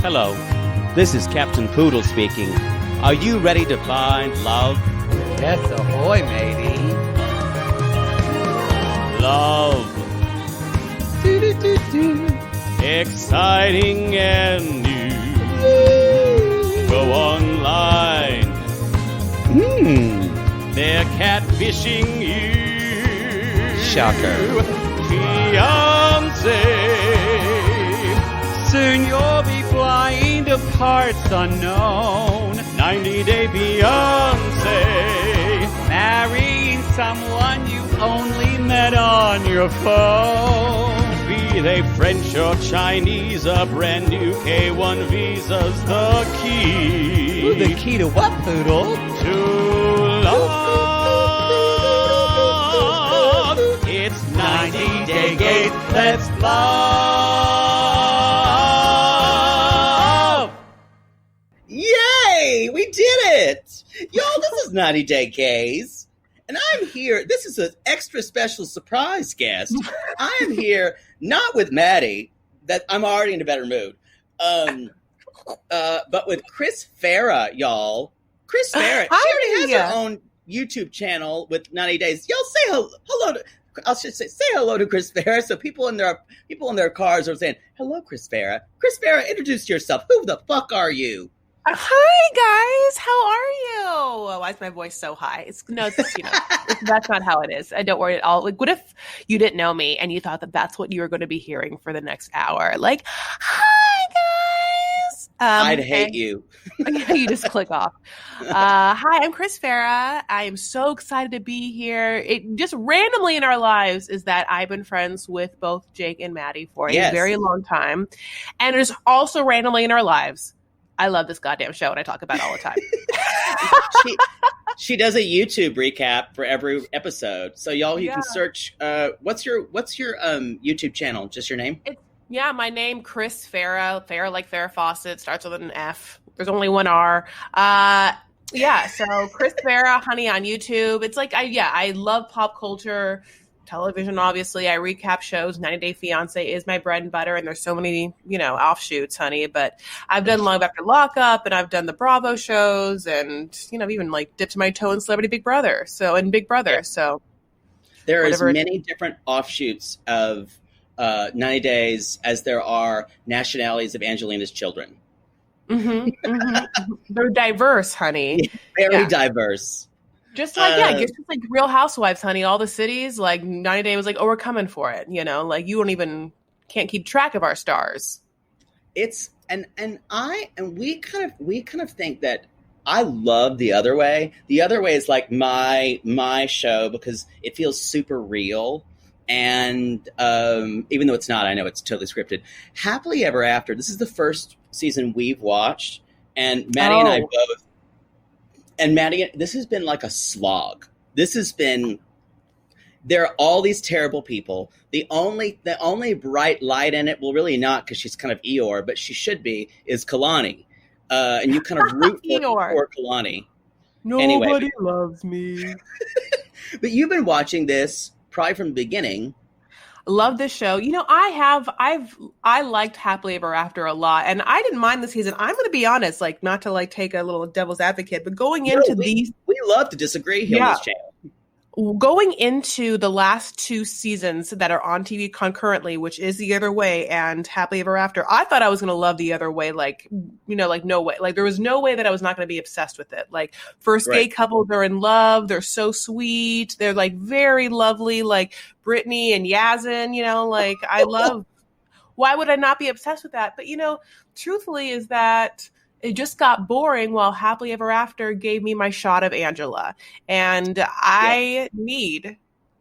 Hello, this is Captain Poodle speaking. Are you ready to find love? Yes, ahoy, matey. Love. Exciting and new. Go online. They're catfishing you. Shocker. Fiancé. Soon you'll be flying to parts unknown. 90-day fiancé. Marrying someone you only met on your phone. Be they French or Chinese, a brand new K1 visa's the key. Ooh, the key to what, Poodle? To love. It's 90-day gate. Let's love. Yay! We did it! Y'all, this is 90-Day Gaze. And I'm here. This is an extra special surprise guest. I am here not with Maddie, that I'm already in a better mood, but with Chris Farah, y'all. Chris Farah. She already has her own YouTube channel with 90 Days. Y'all say hello to. I should say hello to Chris Farah. So people in their cars are saying, "Hello, Chris Farah." Chris Farah, introduce yourself. Who the fuck are you? Hi guys, how are you? Why is my voice so high? That's not how it is. I don't worry at all. Like, what if you didn't know me and you thought that that's what you were going to be hearing for the next hour? Like, hi guys. I'd hate you. You just click off. Hi, I'm Chris Farah. I am so excited to be here. It just randomly in our lives is that I've been friends with both Jake and Maddie for a very long time, and it's also randomly in our lives. I love this goddamn show, and I talk about it all the time. She does a YouTube recap for every episode, so y'all you can search. What's your YouTube channel? Just your name? My name Chris Farah. Farah like Farrah Fawcett, starts with an F. There's only one R. So Chris Farah, honey, on YouTube. It's like I love pop culture. Television, obviously. I recap shows. 90-Day Fiancé is my bread and butter, and there's so many, offshoots, honey. But I've done Love After Lockup, and I've done the Bravo shows, and even like dipped my toe in Celebrity Big Brother. So there is many different offshoots of 90 Days as there are nationalities of Angelina's children. They're diverse, honey. Very diverse. Just like, just like Real Housewives, honey. All the cities, like 90 Day was like, oh, we're coming for it. Like you can't keep track of our stars. It's and we kind of think that I love The Other Way. The Other Way is like my show because it feels super real. And even though it's not, I know it's totally scripted. Happily Ever After. This is the first season we've watched, and Maddie and I both. And Maddie, this has been like a slog. There are all these terrible people. The only bright light in it, well, really not, because she's kind of Eeyore, but she should be, is Kalani. And you kind of root for Kalani. Nobody loves me. But you've been watching this probably from the beginning. Love this show. I liked Happily Ever After a lot, and I didn't mind the season. I'm going to be honest, like not to like take a little devil's advocate, but going into these, we love to disagree here on this channel. Going into the last two seasons that are on TV concurrently, which is The Other Way and Happily Ever After, I thought I was going to love The Other Way. Like no way. Like there was no way that I was not going to be obsessed with it. Like first gay couple, they're in love. They're so sweet. They're like very lovely, like Brittany and Yazin, like I love, why would I not be obsessed with that? But truthfully is that it just got boring while Happily Ever After gave me my shot of Angela. And I need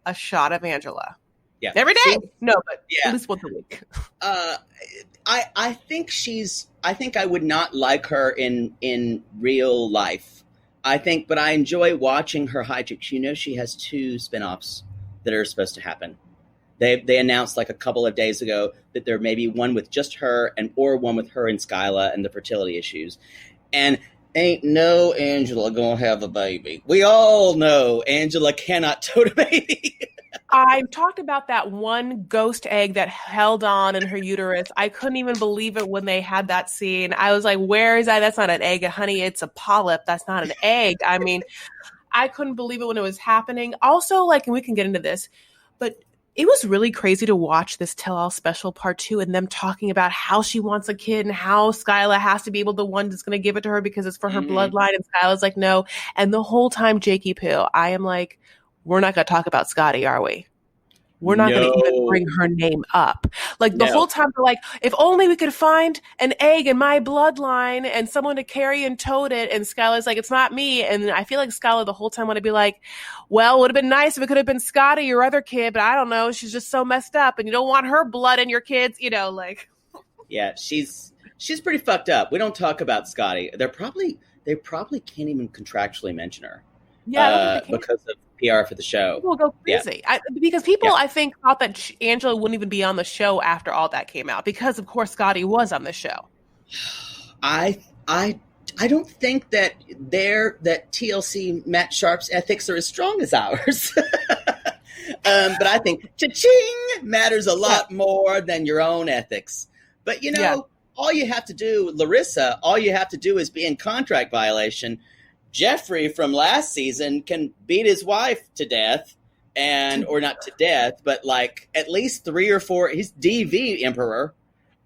a shot of Angela. Yeah. Every day. No, but at least once a week. I think I would not like her in real life. But I enjoy watching her hijinks. She has 2 spinoffs that are supposed to happen. They announced like a couple of days ago that there may be one with just her or one with her and Skyla and the fertility issues. And ain't no Angela gonna have a baby. We all know Angela cannot tote a baby. I talked about that one ghost egg that held on in her uterus. I couldn't even believe it when they had that scene. I was like, where is that? That's not an egg, honey. It's a polyp. That's not an egg. I mean, I couldn't believe it when it was happening. Also, like, and we can get into this, but it was really crazy to watch this Tell All Special Part 2 and them talking about how she wants a kid and how Skyla has to be able the one that's going to give it to her because it's for her bloodline. And Skyla's like, no. And the whole time, Jakey Poo, I am like, we're not going to talk about Scotty, are we? We're not going to even bring her name up. Like the whole time, they're like, if only we could find an egg in my bloodline and someone to carry and tote it. And Skyla's like, it's not me. And I feel like Skyla the whole time want to be like, well, it would have been nice if it could have been Scotty, your other kid, but I don't know. She's just so messed up and you don't want her blood in your kids, you know, like. Yeah, she's pretty fucked up. We don't talk about Scotty. They probably can't even contractually mention her. Yeah, because of PR for the show. People go crazy because people, I think, thought that Angela wouldn't even be on the show after all that came out because, of course, Scotty was on the show. I don't think that TLC Matt Sharp's ethics are as strong as ours. But I think cha-ching matters a lot more than your own ethics. But all you have to do, Larissa, is be in contract violation. Jeffrey from last season can beat his wife to death or not to death, but like at least 3 or 4, he's DV emperor.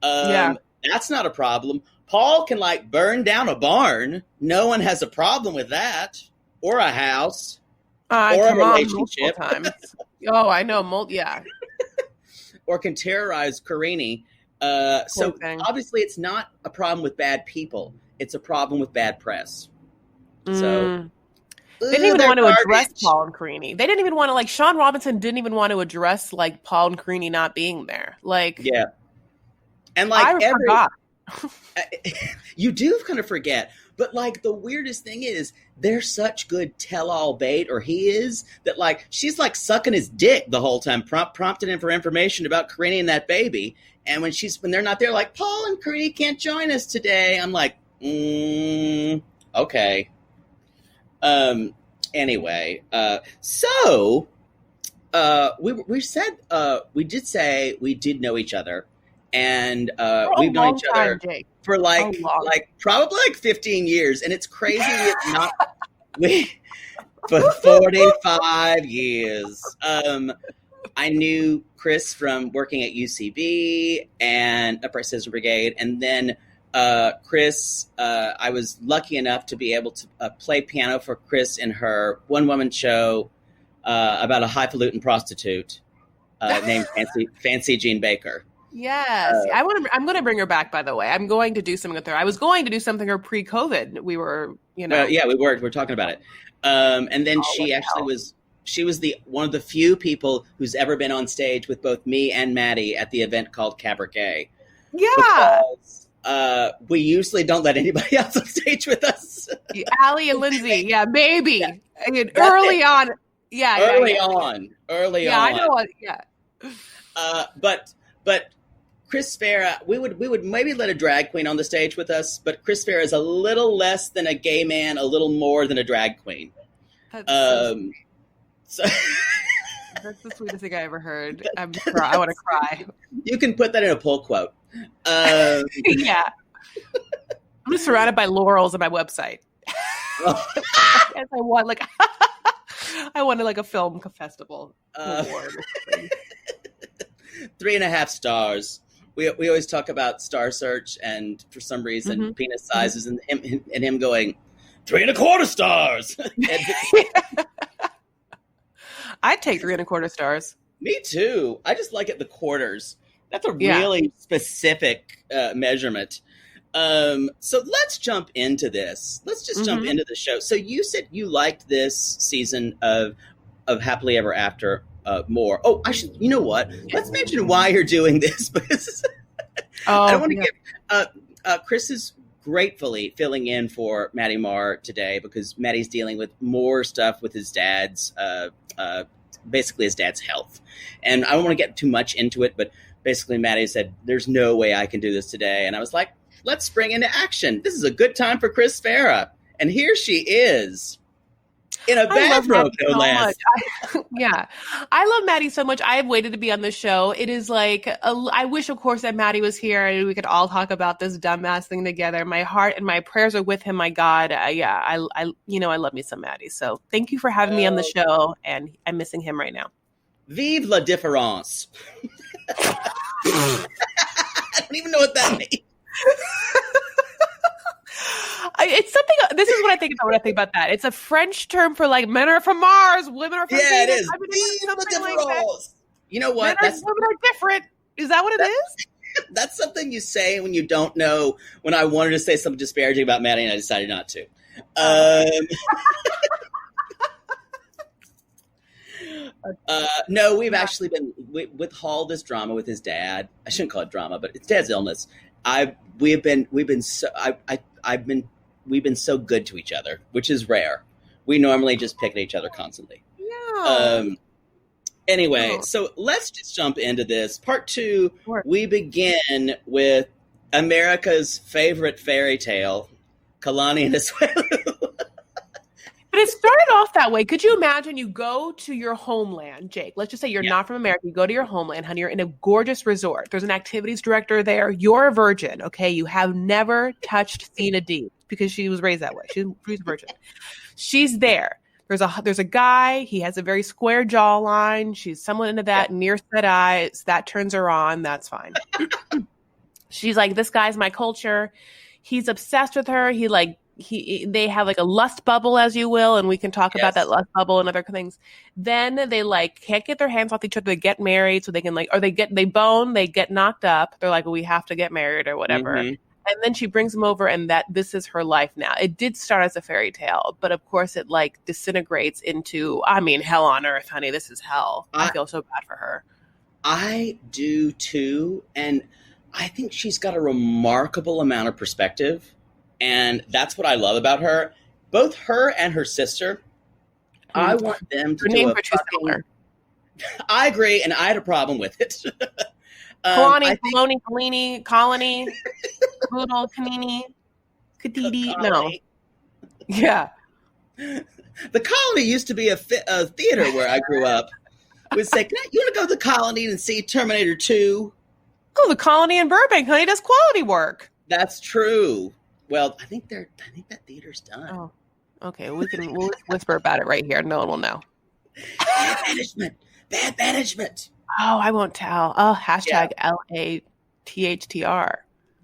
That's not a problem. Paul can like burn down a barn. No one has a problem with that, or a house, or a relationship. Oh, I know. Or can terrorize Karini. So obviously it's not a problem with bad people. It's a problem with bad press. So they didn't even want to address Paul and Karini. They didn't even want to, like, Sean Robinson didn't even want to address like Paul and Karini not being there. Like, and like I forgot. You do kind of forget, but like the weirdest thing is they're such good tell-all bait, or he is, that like she's like sucking his dick the whole time, prompting him for information about Karini and that baby. And when they're not there, like, Paul and Karini can't join us today. I'm like, okay. Anyway, so we did say we did know each other, and we've known each other for like probably like 15 years, and it's crazy for 45 years. I knew Chris from working at UCB and Upright Citizen Brigade, and then Chris, I was lucky enough to be able to play piano for Chris in her one-woman show about a highfalutin prostitute named Fancy Jean Baker. Yes, I'm going to bring her back. By the way, I'm going to do something with her. I was going to do something her pre-COVID. We were, we were talking about it. And then she was one of the few people who's ever been on stage with both me and Maddie at the event called Cabaret. Yeah. Because we usually don't let anybody else on stage with us. Allie and Lindsay, baby. Yeah. I mean, early on. Early on. I know. But Chris Farah, we would maybe let a drag queen on the stage with us, but Chris Farah is a little less than a gay man, a little more than a drag queen. That's the sweetest thing I ever heard. I want to cry. You can put that in a pull quote. Yeah. I'm just surrounded by laurels on my website. Yes, I won like a film festival award. 3.5 stars. We always talk about Star Search, and for some reason, penis sizes, and him going 3.25 stars. I'd take 3.25 stars. Me too. I just like it the quarters. That's a really specific measurement. So let's jump into this. Let's just jump into the show. So you said you liked this season of Happily Ever After more. Oh, you know what? Let's mention why you're doing this, because I don't want to give Chris is gratefully filling in for Maddie Marr today, because Maddie's dealing with more stuff with his dad's basically his dad's health. And I don't want to get too much into it, but basically Maddie said, there's no way I can do this today. And I was like, let's spring into action. This is a good time for Chris Farah. And here she is. In a I love bathrobe, Maddie no so less. much. Yeah. I love Maddie so much. I have waited to be on the show. It is like, I wish, of course, that Maddie was here and we could all talk about this dumbass thing together. My heart and my prayers are with him. My God. I love me some Maddie. So thank you for having me on the show. And I'm missing him right now. Vive la différence. I don't even know what that means. It's something. This is what I think about when I think about that. It's a French term for like men are from Mars, women are from Yeah, it Venus. is. I mean, it's Vive la something like that. différence. You know what? Women are different. Is that what it is? That's something you say when you don't know. When I wanted to say something disparaging about Maddie, and I decided not to. No, we've actually been with Hall. This drama with his dad. I shouldn't call it drama, but it's dad's illness. We've been so good to each other, which is rare. We normally just pick at each other constantly. Yeah. Anyway, so let's just jump into this. Part 2, Sure. We begin with America's favorite fairy tale, Kalani and Asuelu. But it started off that way. Could you imagine you go to your homeland, Jake? Let's just say you're not from America. You go to your homeland, honey. You're in a gorgeous resort. There's an activities director there. You're a virgin, okay? You have never touched Thena D because she was raised that way. She's a virgin. She's there. There's a guy. He has a very square jawline. She's somewhat into that. Near set eyes. That turns her on. That's fine. She's like, this guy's my culture. He's obsessed with her. They have like a lust bubble, as you will, and we can talk about that lust bubble and other things. Then they like can't get their hands off each other. They get married, so they can they bone, they get knocked up. They're like, well, we have to get married or whatever. Mm-hmm. And then she brings him over, and this is her life now. It did start as a fairy tale, but of course it like disintegrates into, hell on earth, honey. This is hell. I feel so bad for her. I do too, and I think she's got a remarkable amount of perspective. And that's what I love about her. Both her and her sister, I want them to do a fucking... I agree, and I had a problem with it. Kalani, Colony, Poodle, Kanini, Kadidi. No. Yeah. The Colony used to be a theater where I grew up. Would say, you want to go to the Colony and see Terminator 2? Oh, the Colony in Burbank, honey, does quality work. That's true. Well, I think that theater's done. Oh, okay. We'll whisper about it right here. No one will know. Bad management. Oh, I won't tell. Oh, hashtag LATHTR.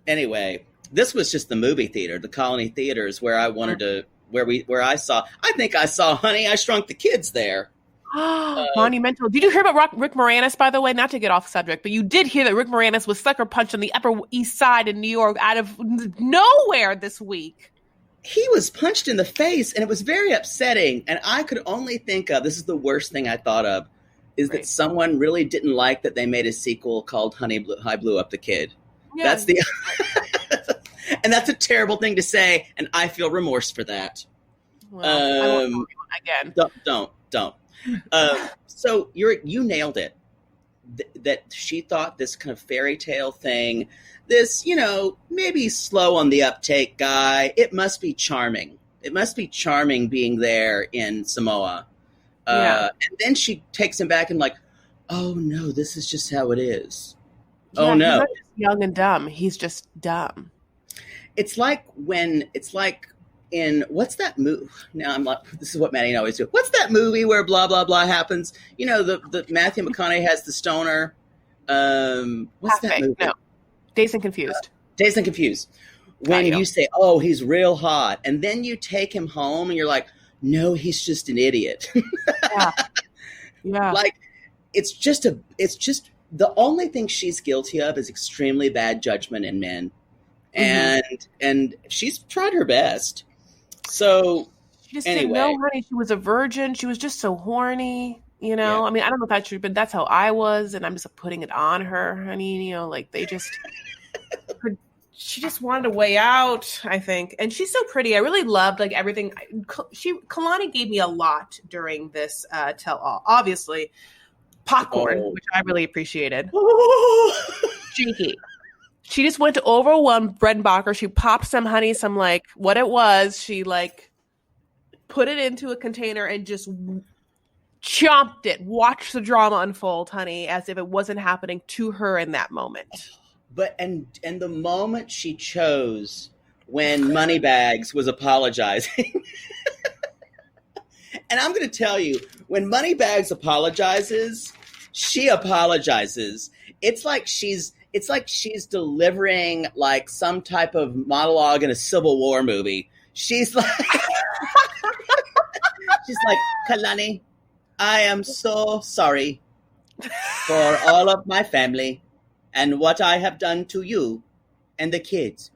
Anyway, this was just the movie theater, the Colony Theaters, where I wanted to, I think I saw Honey, I Shrunk the Kids there. Monumental. Did you hear about Rick Moranis, by the way? Not to get off subject, but you did hear that Rick Moranis was sucker punched on the Upper East Side in New York out of nowhere this week. He was punched in the face, and it was very upsetting. And I could only think of, this is the worst thing I thought of, is that someone really didn't like that they made a sequel called I Blew Up the Kid. Yeah. That's and that's a terrible thing to say, and I feel remorse for that. Well, I won't tell you again. Don't. So you nailed it. That she thought this kind of fairy tale thing, this, maybe slow on the uptake guy, it must be charming. It must be charming being there in Samoa. And then she takes him back and like, oh no, this is just how it is. Yeah, oh no. He's not just young and dumb. He's just dumb. It's like in what's that movie? Now I'm like, this is what Maddie always do. What's that movie where blah blah blah happens? The Matthew McConaughey has the stoner. What's that movie? No, Dazed and Confused. Dazed and Confused. When you say, "Oh, he's real hot," and then you take him home, and you're like, "No, he's just an idiot." Yeah. Like it's just the only thing she's guilty of is extremely bad judgment in men, and she's tried her best. So she just didn't know, honey. She was a virgin. She was just so horny, Yeah. I mean, I don't know if that's true, but that's how I was, and I'm just putting it on her, honey. Like they just, she just wanted a way out, I think. And she's so pretty. I really loved like everything. Kalani gave me a lot during this tell-all. Obviously, popcorn, which I really appreciated. Cheeky. She just went to overwhelm Bredenbacher. She popped some honey, some like what it was. She like put it into a container, and just chomped it. Watch the drama unfold, honey, as if it wasn't happening to her in that moment. But and the moment she chose when Moneybags was apologizing. And I'm going to tell you, when Moneybags apologizes, she apologizes. It's like she's delivering like some type of monologue in a Civil War movie. She's like Kalani, I am so sorry for all of my family and what I have done to you and the kids.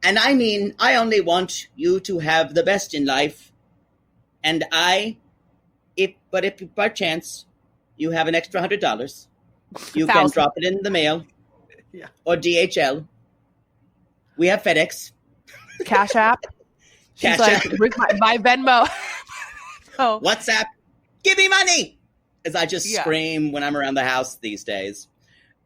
And I mean, I only want you to have the best in life. And if by chance you have an extra $100, you can drop it in the mail or DHL. We have FedEx. Cash App. She's like, my Venmo. Oh. WhatsApp. Give me money. As I just scream when I'm around the house these days.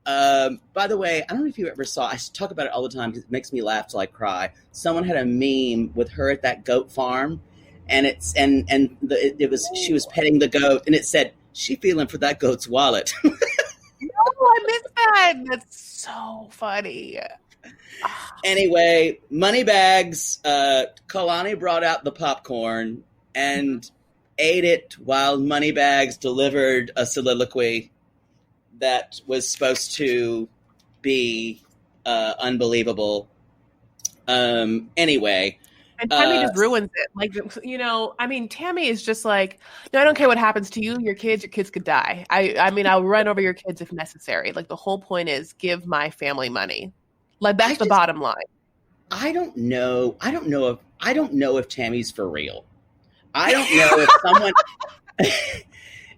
By the way, I don't know if you ever saw, I talk about it all the time because it makes me laugh till I cry. Someone had a meme with her at that goat farm, and she was petting the goat, and it said, she feeling for that goat's wallet. No, I missed that. That's so funny. Anyway, Moneybags, Kalani brought out the popcorn and ate it while Moneybags delivered a soliloquy that was supposed to be unbelievable. Anyway. And Tammy just ruins it. Like, you know, I mean, Tammy is just like, no, I don't care what happens to you. Your kids could die. I mean, I'll run over your kids if necessary. Like, the whole point is give my family money. Like, that's the bottom line. I don't know if Tammy's for real. I don't know if someone...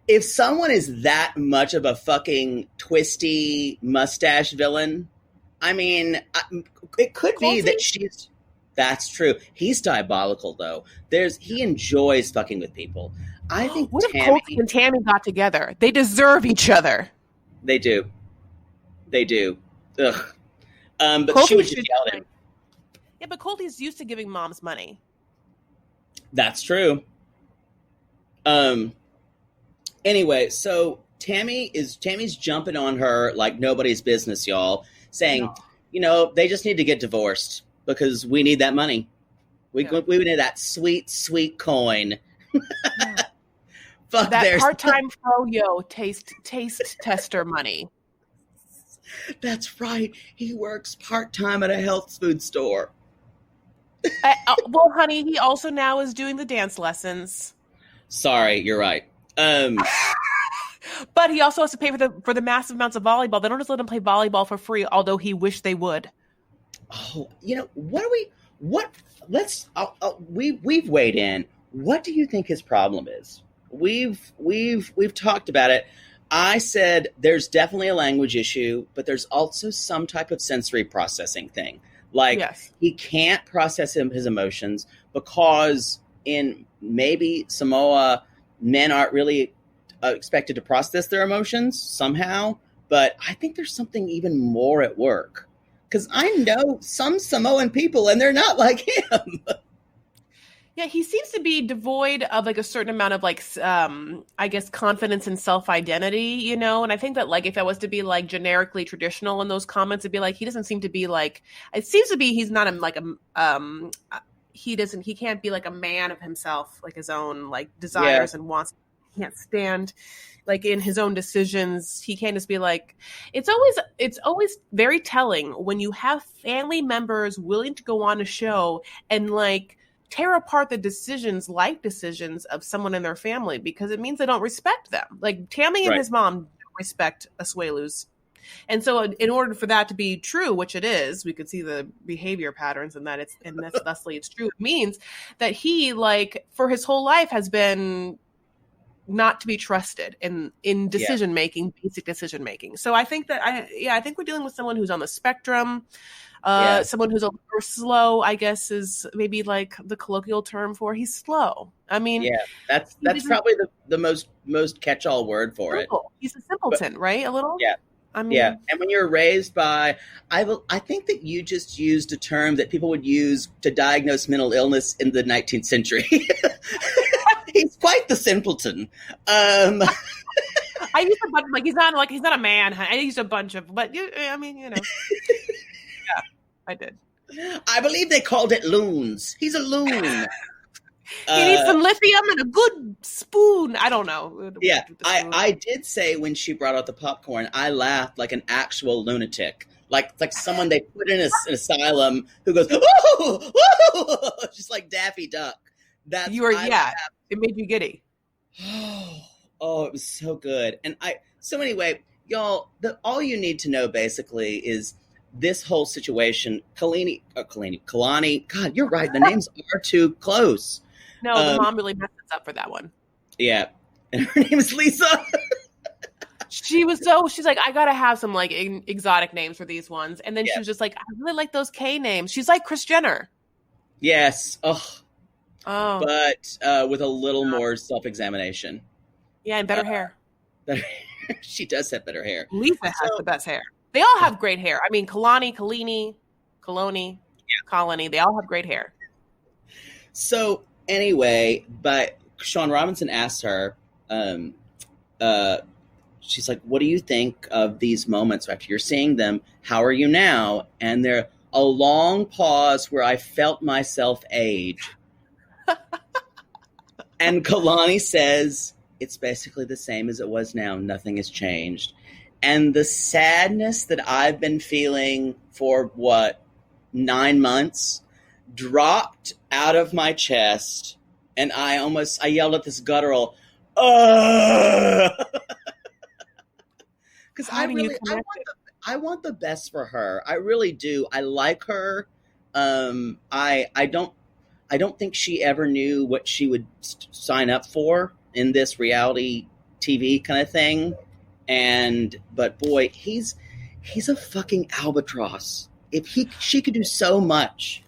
If someone is that much of a fucking twisty mustache villain, I mean, it could be that she's... That's true. He's diabolical, though. He enjoys fucking with people. I think what if Colt and Tammy got together? They deserve each other. They do. Ugh. But Colty she would just yell at him. Yeah, but Colty's used to giving moms money. That's true. Anyway, so Tammy's jumping on her like nobody's business, y'all, saying, you know, they just need to get divorced because we need that money. We need that sweet, sweet coin. Fuck that part-time froyo taste tester money. That's right. He works part-time at a health food store. Well, honey, he also now is doing the dance lessons. Sorry, you're right. But he also has to pay for the massive amounts of volleyball. They don't just let him play volleyball for free, although he wished they would. Oh, you know, we've weighed in. What do you think his problem is? We've talked about it. I said there's definitely a language issue, but there's also some type of sensory processing thing. Like, he can't process his emotions because in maybe Samoa, men aren't really expected to process their emotions somehow. But I think there's something even more at work. Because I know some Samoan people, and they're not like him. Yeah, he seems to be devoid of like a certain amount of like, I guess, confidence and self-identity, you know? And I think that like if I was to be like generically traditional in those comments, it'd be like, he doesn't seem to be like, it seems to be he's not he can't be like a man of himself, like his own like desires and wants. He can't stand like in his own decisions. He can't just be like, it's always very telling when you have family members willing to go on a show and like tear apart the life decisions of someone in their family because it means they don't respect them. Like Tammy and his mom don't respect Asuelu's. And so in order for that to be true, which it is, we could see the behavior patterns and that's thusly it's true. It means that he like for his whole life has been not to be trusted in decision making, basic decision making. So I think that I think we're dealing with someone who's on the spectrum. Someone who's a little slow, I guess, is maybe like the colloquial term for he's slow. I mean, that's probably the most catch-all word for it. He's a simpleton, right? A little. Yeah, I mean, Yeah, and when you're raised by, I think that you just used a term that people would use to diagnose mental illness in the 19th century. He's quite the simpleton. I used a bunch he's not a man. I used a bunch of, but I mean, yeah, I did. I believe they called it loons. He's a loon. He needs some lithium and a good spoon. I don't know. Yeah, I did say when she brought out the popcorn, I laughed like an actual lunatic. Like someone they put in an asylum who goes, "Woo! Woo!" Just like Daffy Duck. It made you giddy. Oh, it was so good. And so anyway, y'all, all you need to know basically is this whole situation. Kalani. God, you're right. The names are too close. No, the mom really messed us up for that one. Yeah. And her name is Lisa. She's like, I gotta have some like exotic names for these ones. And then she was just like, I really like those K names. She's like Kris Jenner. Yes. Oh. But with a little more self-examination. Yeah, and better hair. She does have better hair. Lisa has the best hair. They all have great hair. I mean, Kalani, Kalani, they all have great hair. So anyway, but Sean Robinson asked her, she's like, what do you think of these moments after you're seeing them? How are you now? And there a long pause where I felt myself age. And Kalani says, it's basically the same as it was now. Nothing has changed. And the sadness that I've been feeling for 9 months dropped out of my chest. And I yelled at this guttural, because I want the best for her. I really do. I like her. I don't think she ever knew what she would sign up for in this reality TV kind of thing. But boy, he's a fucking albatross. She could do so much.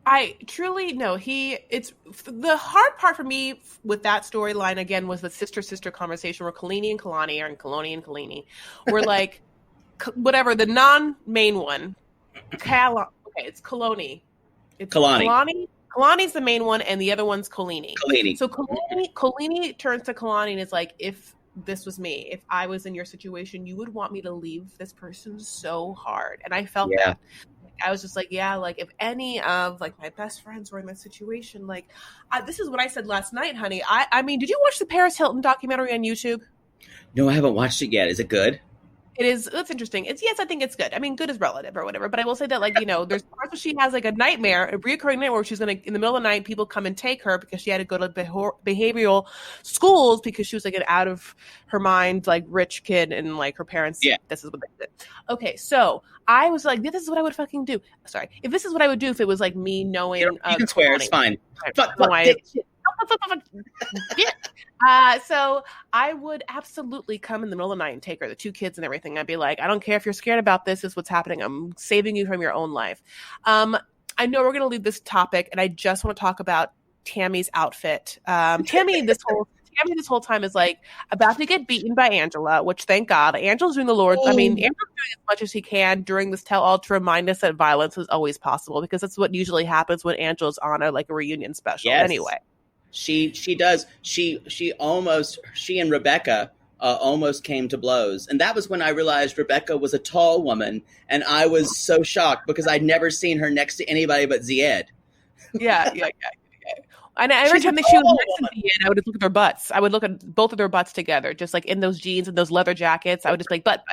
I truly know it's the hard part for me with that storyline again was the sister conversation where Kalani and Kalani were like, whatever, the non-main one. It's Kalani. It's Kalani. Kalani's the main one, and the other one's Kalani. So Kalani turns to Kalani and is like, if this was me, if I was in your situation, you would want me to leave this person so hard. And I felt that. I was just like, yeah, like if any of like my best friends were in that situation, like this is what I said last night, honey. I mean, did you watch the Paris Hilton documentary on YouTube? No, I haven't watched it yet. Is it good? It is. It's interesting. Yes, I think it's good. I mean, good is relative or whatever. But I will say that, like, there's parts where she has like a nightmare, a reoccurring nightmare where she's in the middle of the night, people come and take her because she had to go to behavioral schools because she was like an out of her mind, like rich kid, and like her parents. Yeah. This is what they did. Okay, so I was like, this is what I would fucking do. Sorry, if this is what I would do if it was like me knowing. You can swear. It's fine. So I would absolutely come in the middle of the night and take her, the 2 kids and everything. I'd be like, I don't care if you're scared about this. This is what's happening. I'm saving you from your own life. I know we're going to leave this topic, and I just want to talk about Tammy's outfit. Tammy this whole time is like about to get beaten by Angela, which thank God. Angela's doing the Lord. I mean, Angela's doing as much as he can during this tell-all to remind us that violence is always possible, because that's what usually happens when Angela's on a reunion special. Yes. Anyway. She does. She and Rebecca almost came to blows. And that was when I realized Rebecca was a tall woman. And I was so shocked because I'd never seen her next to anybody but Zied. Yeah. And every time that she was next to Zied, I would just look at their butts. I would look at both of their butts together, just like in those jeans and those leather jackets. I would just like, butt.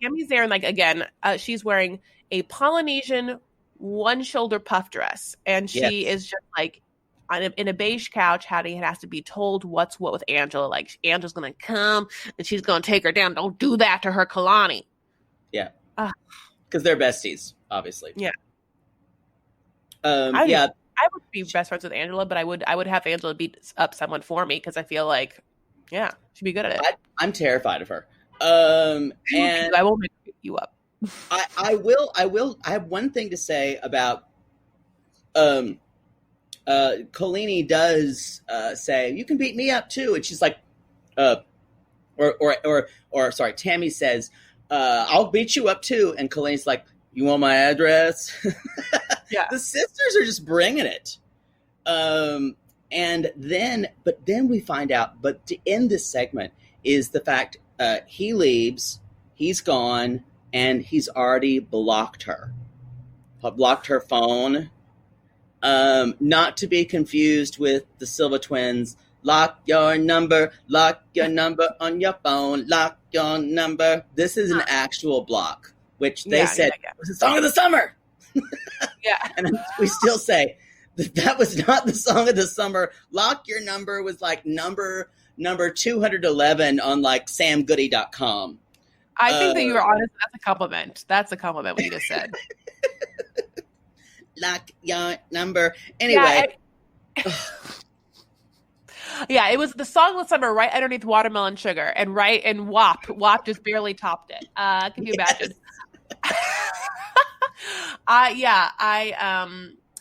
Tammy's there. And like, again, she's wearing a Polynesian one-shoulder puff dress, and she is just like in a beige couch. Hattie has to be told what's what with Angela. Like, Angela's gonna come and she's gonna take her down. Don't do that to her, Kalani. Yeah, because they're besties, obviously. Yeah. I would be best friends with Angela, but I would have Angela beat up someone for me because I feel like, she'd be good at it. I'm terrified of her. And I won't make you up. I will. I have one thing to say about Kalani does say, you can beat me up too. And she's like, or or sorry, Tammy says, I'll beat you up too. And Kalani's like, you want my address? Yeah. The sisters are just bringing it. And then we find out, but to end this segment is the fact he leaves, he's gone, and he's already blocked her phone. Not to be confused with the Silva twins. Lock your number on your phone, lock your number. This is an actual block, which they said was the song of the summer. Yeah. And we still say that was not the song of the summer. Lock your number was like number 211 on like samgoody.com. I think that you were honest. That's a compliment. That's a compliment what you just said. Lock your number. Anyway. Yeah, it was the song of the summer right underneath Watermelon Sugar and WAP just barely topped it. Can you imagine?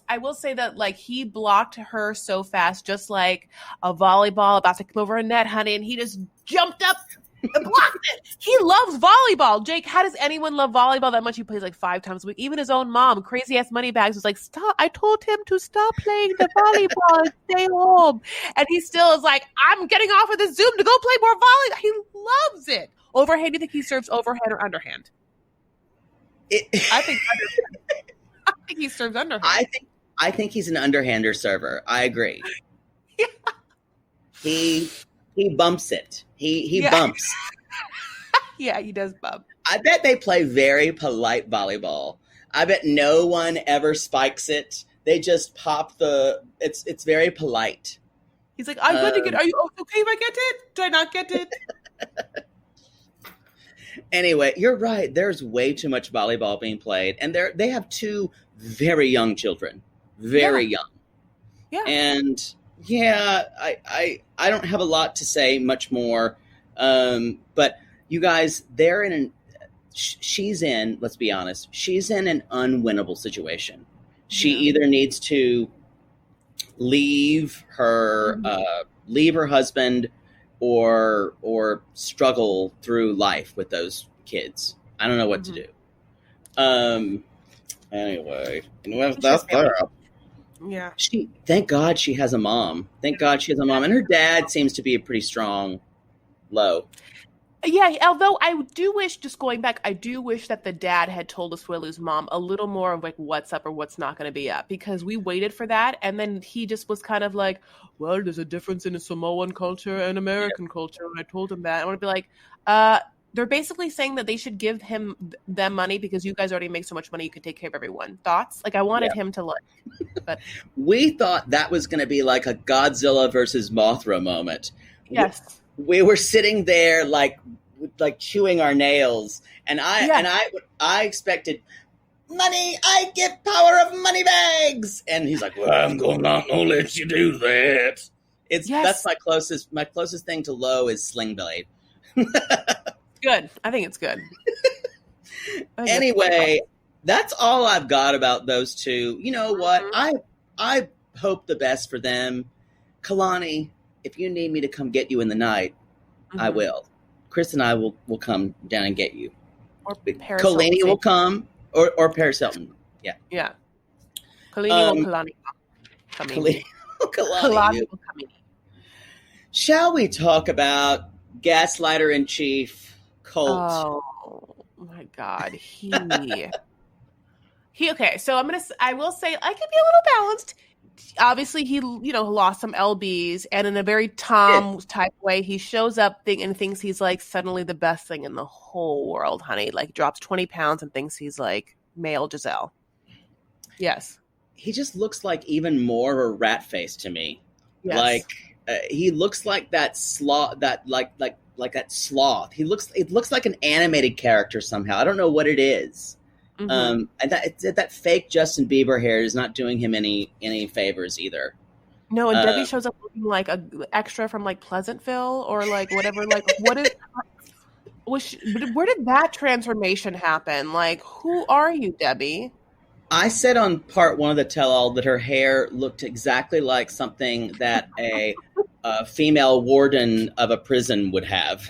I will say that like he blocked her so fast, just like a volleyball about to come over a net, honey, and he just jumped up and blocked it. He loves volleyball. Jake, how does anyone love volleyball that much? He plays like 5 times a week. Even his own mom, crazy ass Moneybags, was like, stop. I told him to stop playing the volleyball and stay home. And he still is like, I'm getting off of the Zoom to go play more volleyball. He loves it. Overhand, do you think he serves overhand or underhand? I think underhand. I think he serves underhand. I think he's an underhander server. I agree. Yeah. He bumps it. He bumps. Yeah, he does bump. I bet they play very polite volleyball. I bet no one ever spikes it. They just pop it's very polite. He's like, I'm going to get, are you okay if I get it? Do I not get it? Anyway, you're right. There's way too much volleyball being played. And they have 2 very young children. Very young. Yeah. And yeah, I don't have a lot to say much more. But you guys, she's in, let's be honest, she's in an unwinnable situation. She either needs to leave her husband or struggle through life with those kids. I don't know what to do. Anyway, that's there. Yeah. Thank God she has a mom. And her dad seems to be a pretty strong low. Yeah, although I do wish, just going back, I do wish that the dad had told Asuelu's mom a little more of like what's up or what's not going to be up, because we waited for that, and then he just was kind of like, well, there's a difference in a Samoan culture and American culture, and I told him that. I want to be like, they're basically saying that they should give them money because you guys already make so much money you could take care of everyone. Thoughts? Like, I wanted him to look. But we thought that was going to be like a Godzilla versus Mothra moment. Yes. We were sitting there like chewing our nails, and I expected money. I get power of money bags, and he's like, "Well, I'm not gonna let you do that." That's my closest thing to low is Sling Blade. Good. I think it's good. Anyway, that's all I've got about those 2. You know what? I hope the best for them. Kalani, if you need me to come get you in the night, I will. Chris and I will come down and get you. Or Paris Kalani Hilton. will come, or Paris Hilton. Yeah. Yeah. Kalani will Kalani. Kalani will come in. Shall we talk about gaslighter in chief, Colt? Oh my God. Okay, so I will say I can be a little balanced. Obviously, he lost some LBs, and in a very Tom type way, he shows up and thinks he's like suddenly the best thing in the whole world, honey. Like, drops 20 pounds and thinks he's like male Giselle. Yes, he just looks like even more of a rat face to me. Yes. Like he looks like that sloth. That like that sloth. It looks like an animated character somehow. I don't know what it is. And that fake Justin Bieber hair is not doing him any favors either. No, and Debbie shows up looking like an extra from like Pleasantville or like whatever. Like, what is? Where did that transformation happen? Like, who are you, Debbie? I said on part 1 of the tell-all that her hair looked exactly like something that a a female warden of a prison would have.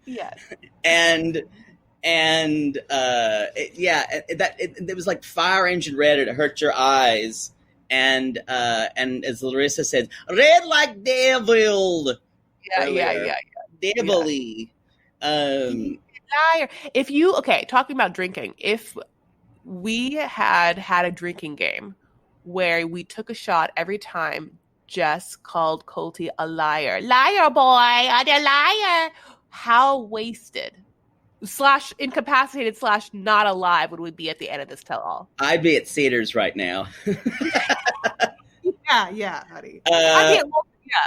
Yes. It was like fire engine red. It hurt your eyes, and as Larissa said, red like devil. Yeah. Devilly. Liar. Talking about drinking, if we had a drinking game where we took a shot every time Jess called Colty a liar, boy, you're a liar. How wasted / incapacitated / not alive would we be at the end of this tell-all? I'd be at Cedars right now. Yeah, honey. Uh, I'd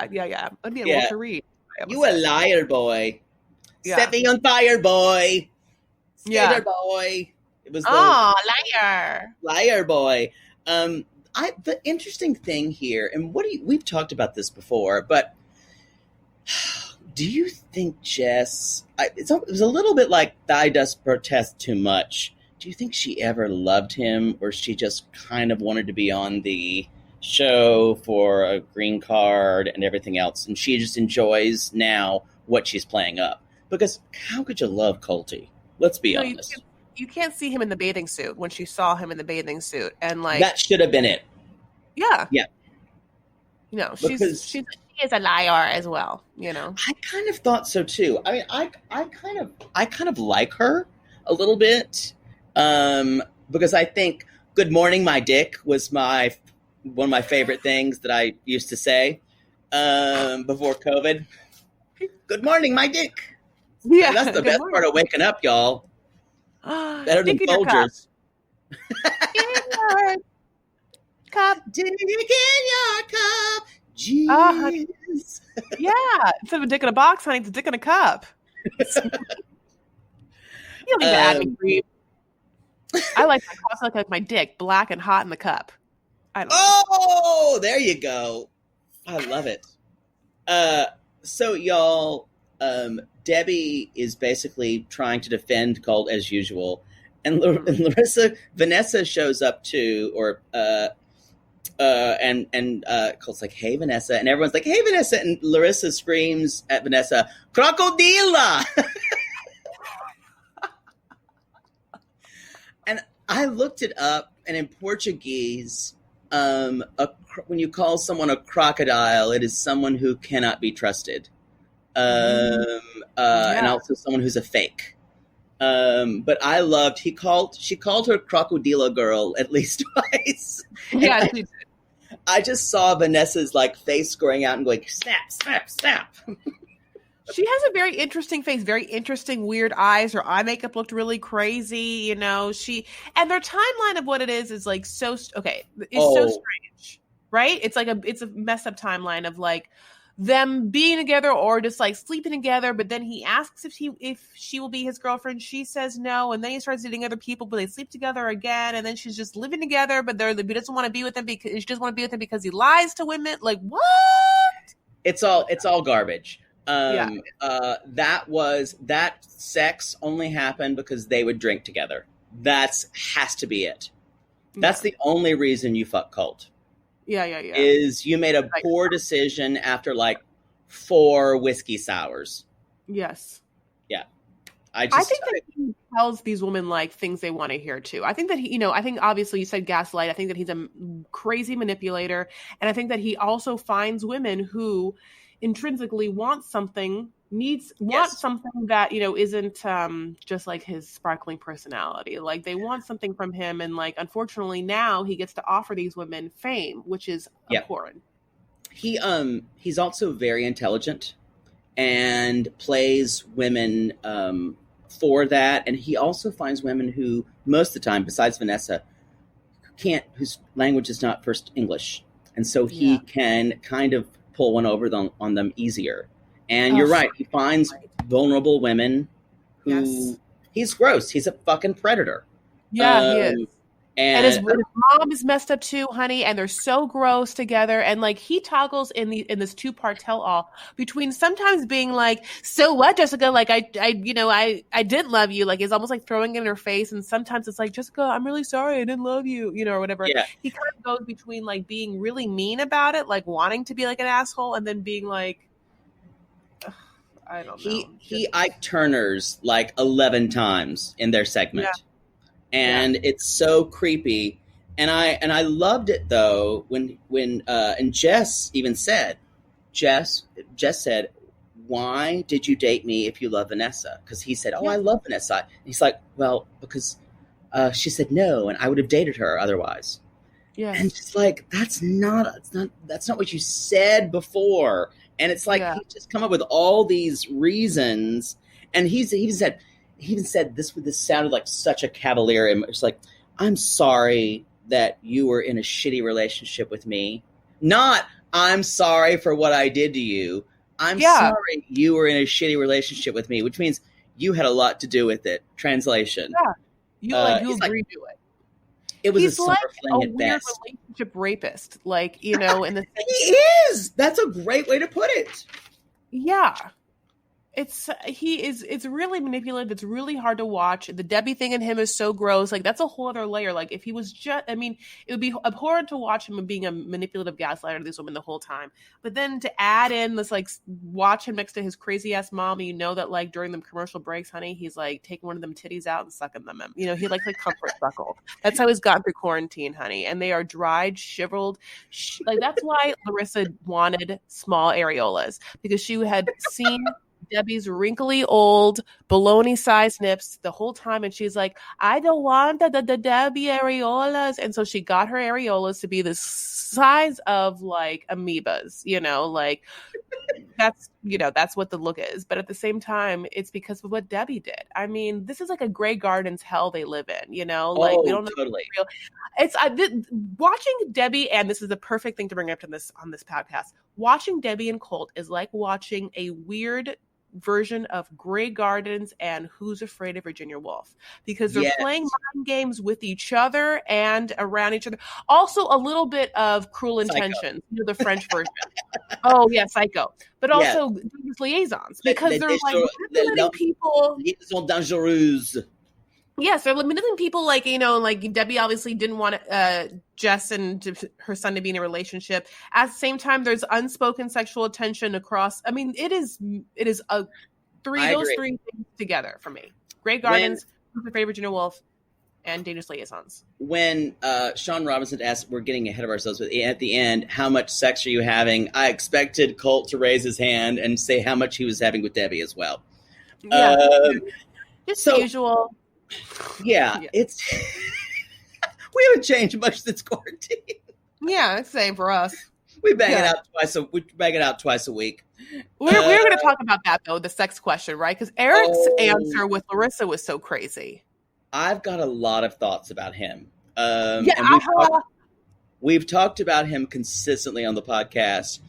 be at Walter Reed. You a liar, boy. Yeah. Set me on fire, boy. Yeah. Skater boy. It was liar. Liar boy. The interesting thing here, and we've talked about this before, but do you think Jess, it was a little bit like thigh dust protest too much. Do you think she ever loved him, or she just kind of wanted to be on the show for a green card and everything else, and she just enjoys now what she's playing up? Because how could you love Colty? Let's be honest. You can't see him in the bathing suit when she saw him in the bathing suit, and like that should have been it. Yeah. You know, she is a liar as well. You know, I kind of thought so too. I mean, I kind of like her a little bit, because I think "Good morning, my dick" was one of my favorite things that I used to say before COVID. Good morning, my dick. Yeah, that's the best part of waking up, y'all. Better than Folgers. Cup. Dick in your cup. Jeez. Yeah. Instead of a dick in a box, honey, it's a dick in a cup. You don't need to add me cream. I like my dick black and hot in the cup. There you go. I love it. So y'all, Debbie is basically trying to defend Colt as usual, and Vanessa shows up too, and Colt's like, "Hey, Vanessa," and everyone's like, "Hey, Vanessa," and Larissa screams at Vanessa, "Crocodila!" And I looked it up, and in Portuguese, when you call someone a crocodile, it is someone who cannot be trusted. And also someone who's a fake. But I loved, she called her Crocodila girl at least twice. Yeah, she did. I just saw Vanessa's face growing out and going, snap, snap, snap. She has a very interesting face, very interesting, weird eyes. Her eye makeup looked really crazy, and their timeline of what it is so strange, right? It's it's a messed up timeline of them being together or just sleeping together, but then he asks if she will be his girlfriend. She says no, and then he starts dating other people, but they sleep together again, and then she's just living together, but he doesn't want to be with him because she doesn't want to be with him because he lies to women. What? It's all garbage. That sex only happened because they would drink together. Has to be it. That's the only reason you fuck Colt. Yeah. Is you made a poor decision after 4 whiskey sours. Yes. Yeah. I think that he tells these women things they want to hear too. I think that I think obviously you said gaslight. I think that he's a crazy manipulator. And I think that he also finds women who intrinsically want something something that isn't just his sparkling personality. They want something from him, and unfortunately now he gets to offer these women fame, which is abhorrent. He's also very intelligent and plays women for that, and he also finds women who most of the time, besides Vanessa, whose language is not first English, and so he can kind of pull one over on them easier. And you're right. He finds vulnerable women who he's gross. He's a fucking predator. Yeah, he is. And his mom is messed up too, honey, and they're so gross together. And like he toggles in this 2-part tell-all between sometimes being like, "So what, Jessica? Like I didn't love you." Like it's almost like throwing it in her face. And sometimes it's like, "Jessica, I'm really sorry, I didn't love you," or whatever. Yeah. He kind of goes between like being really mean about it, like wanting to be like an asshole, and then being like, I don't know. He Ike Turners like 11 times in their segment. Yeah. And it's so creepy, and I loved it though when and Jess even said, Jess said, "Why did you date me if you love Vanessa?" Because he said, "Oh, I love Vanessa." And he's like, "Well, because she said no, and I would have dated her otherwise." Yeah, and just like that's not what you said before, and it's like he just come up with all these reasons, and he even said this sounded like such a cavalier. It's like, "I'm sorry that you were in a shitty relationship with me. Not, I'm sorry for what I did to you. I'm sorry you were in a shitty relationship with me," which means you had a lot to do with it. Translation. Yeah. You agreed to it. It was he's a like fling a at weird best. relationship rapist. Like, in the He is. That's a great way to put it. Yeah. It's really manipulative. It's really hard to watch. The Debbie thing in him is so gross. Like, that's a whole other layer. Like, if he was it would be abhorrent to watch him being a manipulative gaslighter to these women the whole time. But then to add in this, like, watch him next to his crazy ass mom, and that, like, during the commercial breaks, honey, he's like taking one of them titties out and sucking them. He likes like comfort suckle. That's how he's gotten through quarantine, honey. And they are dried, shriveled. Like, that's why Larissa wanted small areolas, because she had seen Debbie's wrinkly old baloney-sized nips the whole time, and she's like, "I don't want the Debbie areolas," and so she got her areolas to be the size of like amoebas. Like that's what the look is. But at the same time, it's because of what Debbie did. This is like a Grey Gardens hell they live in. We don't know. Totally. It's watching Debbie, and this is the perfect thing to bring up on this podcast. Watching Debbie and Colt is like watching a weird version of Grey Gardens and Who's Afraid of Virginia Woolf, because they're playing mind games with each other and around each other. Also, a little bit of Cruel Intentions, the French version. Oh yeah, Psycho. But also these liaisons, because they're like manipulating people. Liaisons dangereuses. Yes, they're manipulating people, like, like Debbie obviously didn't want Jess and her son to be in a relationship. At the same time, there's unspoken sexual tension across. It is those three things together for me. Grey Gardens, Who's Afraid of Virginia Woolf, and Dangerous Liaisons. When Sean Robinson asked, we're getting ahead of ourselves, but at the end, how much sex are you having? I expected Colt to raise his hand and say how much he was having with Debbie as well. Yeah, just the usual. Yeah, it's we haven't changed much since quarantine. Yeah, same for us. We bang it out twice a week. We're going to talk about that though, the sex question, right? Because Eric's answer with Larissa was so crazy. I've got a lot of thoughts about him. We've talked about him consistently on the podcast,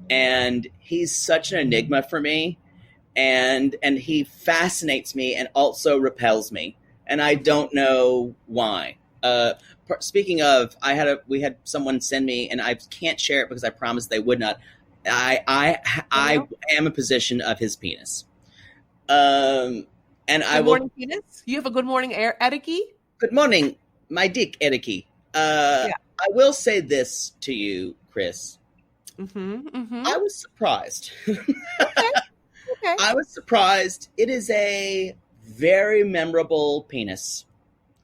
and he's such an enigma for me, and he fascinates me and also repels me. And I don't know why. Speaking of, we had someone send me, and I can't share it because I promised they would not. I am a position of his penis. And good morning, penis. You have a good morning, Ericky. Good morning, my dick, Ericky. I will say this to you, Chris. I was surprised. Okay. I was surprised. It is a very memorable penis.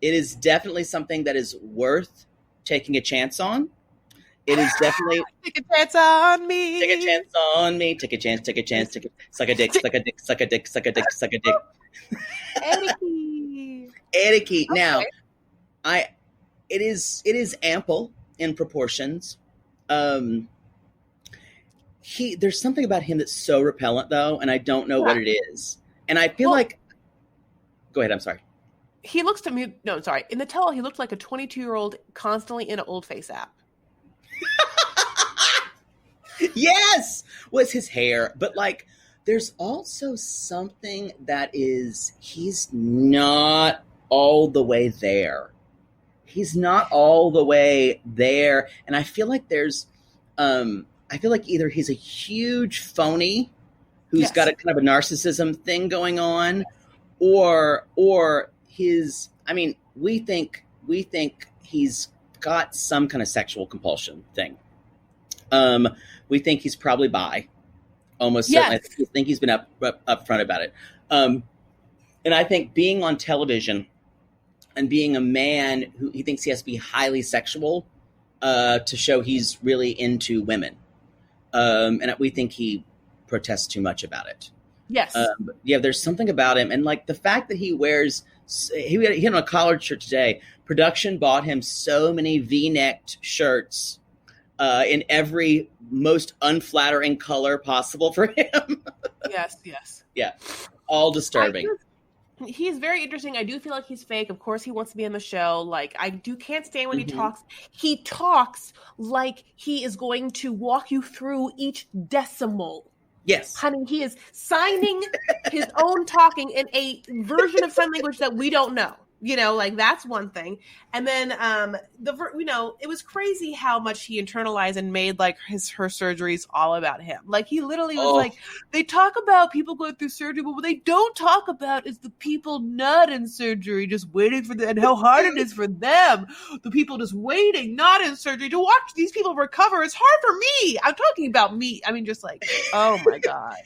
It is definitely something that is worth taking a chance on. It is definitely take a chance on me. Take a chance on me. Take a chance. Take a chance. Suck a dick. Suck a dick. Suck a dick. Suck a dick. Suck a dick. Etiquette. Okay. Now, it is ample in proportions. There's something about him that's so repellent though, and I don't know what it is. And I feel like. Go ahead. I'm sorry. He looks to me. No, I'm sorry. In the tell, he looked like a 22-year-old constantly in an Old Face app. Yes, was his hair, but like, there's also something that he's not all the way there. he's not all the way there. And I feel like either he's a huge phony who's got a kind of a narcissism thing going on, or we think he's got some kind of sexual compulsion thing. We think he's probably bi, almost certainly. I think he's been upfront about it. And I think being on television and being a man who he thinks he has to be highly sexual to show he's really into women. And we think he protests too much about it. Yes. There's something about him. And like the fact that he had on a collared shirt today. Production bought him so many V-necked shirts in every most unflattering color possible for him. Yes. Yeah. All disturbing. He's very interesting. I do feel like he's fake. Of course, he wants to be in the show. Like, I can't stand when he talks. He talks like he is going to walk you through each decimal. Yes. Honey, he is signing his own talking in a version of sign language that we don't know. Like that's one thing. And then, it was crazy how much he internalized and made like her surgeries all about him. Like he literally was like, they talk about people going through surgery, but what they don't talk about is the people not in surgery, just waiting for them and how hard it is for them. The people just waiting, not in surgery, to watch these people recover. It's hard for me. I'm talking about me. I mean, just like, oh my God.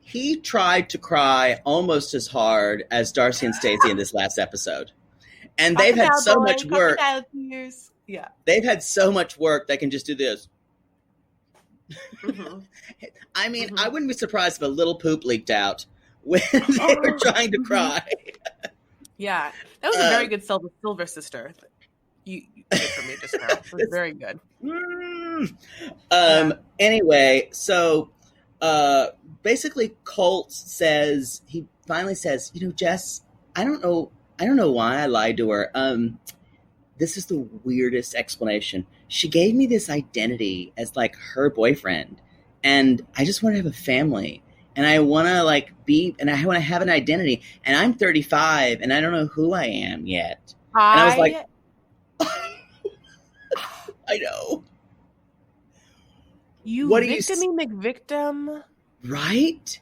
He tried to cry almost as hard as Darcy and Stacey in this last episode. And they've had so much work. Yeah. They've had so much work they can just do this. I mean, I wouldn't be surprised if a little poop leaked out when they were trying to cry. Yeah. That was a very good Silver Sister. You did for me just now. It was very good. Anyway, so basically Colt finally says, Jess, I don't know why I lied to her. This is the weirdest explanation. She gave me this identity as like her boyfriend, and I just want to have a family, and I want to and I want to have an identity, and I'm 35 and I don't know who I am yet. And I was like, I know. McVictim. Right?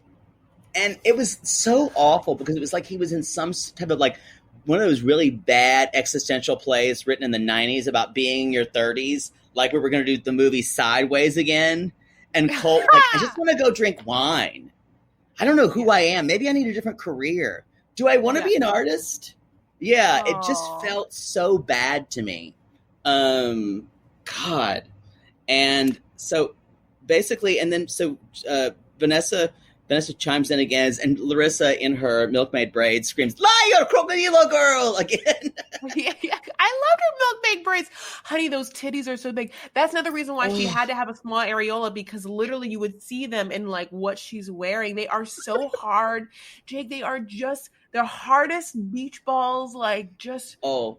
And it was so awful because it was like he was in some type of like one of those really bad existential plays written in the 90s about being in your 30s, like we were going to do the movie Sideways again. And Colt, like, I just want to go drink wine. I don't know who I am. Maybe I need a different career. Do I want to be an artist? Yeah, it just felt so bad to me. God. And so basically, and then so Vanessa chimes in again, and Larissa in her milkmaid braids screams, "Liar, crocodilo girl!" again. Yeah, I love her milkmaid braids. Honey, those titties are so big. That's another reason why she had to have a small areola, because literally you would see them in like what she's wearing. They are so hard. Jake, they are just the hardest beach balls, like just they're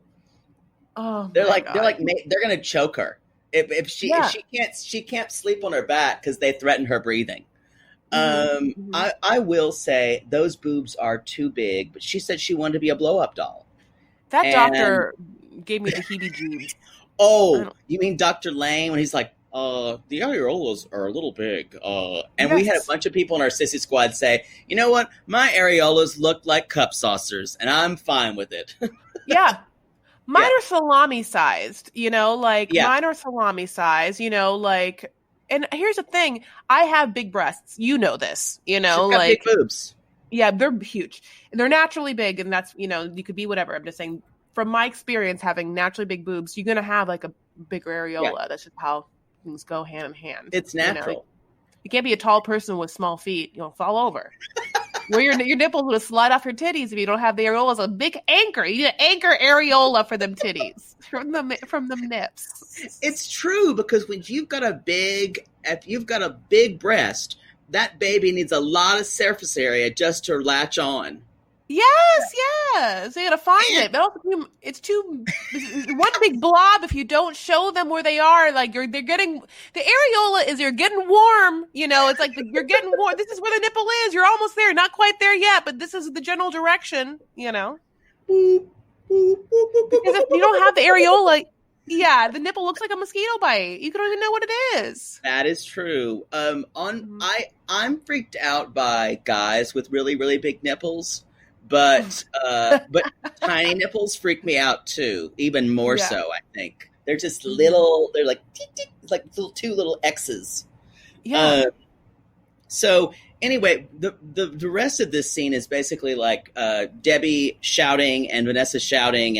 gonna choke her. If she can't sleep on her back because they threaten her breathing. I will say those boobs are too big, but she said she wanted to be a blow-up doll. That doctor gave me the heebie-jeebies. Oh, you mean Dr. Lane when he's like, the areolas are a little big. And we had a bunch of people in our sissy squad say, you know what? My areolas look like cup saucers, and I'm fine with it. Yeah. Mine are salami sized, mine are salami sized, and here's the thing. I have big breasts. You know this, She's got big boobs. Yeah, they're huge. And they're naturally big. And that's, you could be whatever. I'm just saying, from my experience, having naturally big boobs, you're going to have like a bigger areola. Yeah. That's just how things go hand in hand. It's natural. You can't be a tall person with small feet. You'll fall over. Where your nipples will slide off your titties if you don't have the areola. It's a big anchor. You need an anchor areola for them titties from the nips. It's true, because if you've got a big breast, that baby needs a lot of surface area just to latch on. Yes. So you gotta find it. But also, it's too one big blob if you don't show them where they are. Like they're getting the areola is you're getting warm. It's like you're getting warm. This is where the nipple is. You're almost there. Not quite there yet, but this is the general direction. Boop, Because if you don't have the areola, yeah, the nipple looks like a mosquito bite. You don't even know what it is. That is true. I'm freaked out by guys with really, really big nipples, but tiny nipples freak me out too, even more so. I think they're just little. They're like like two little exes. Yeah. So anyway, the rest of this scene is basically like Debbie shouting and Vanessa shouting,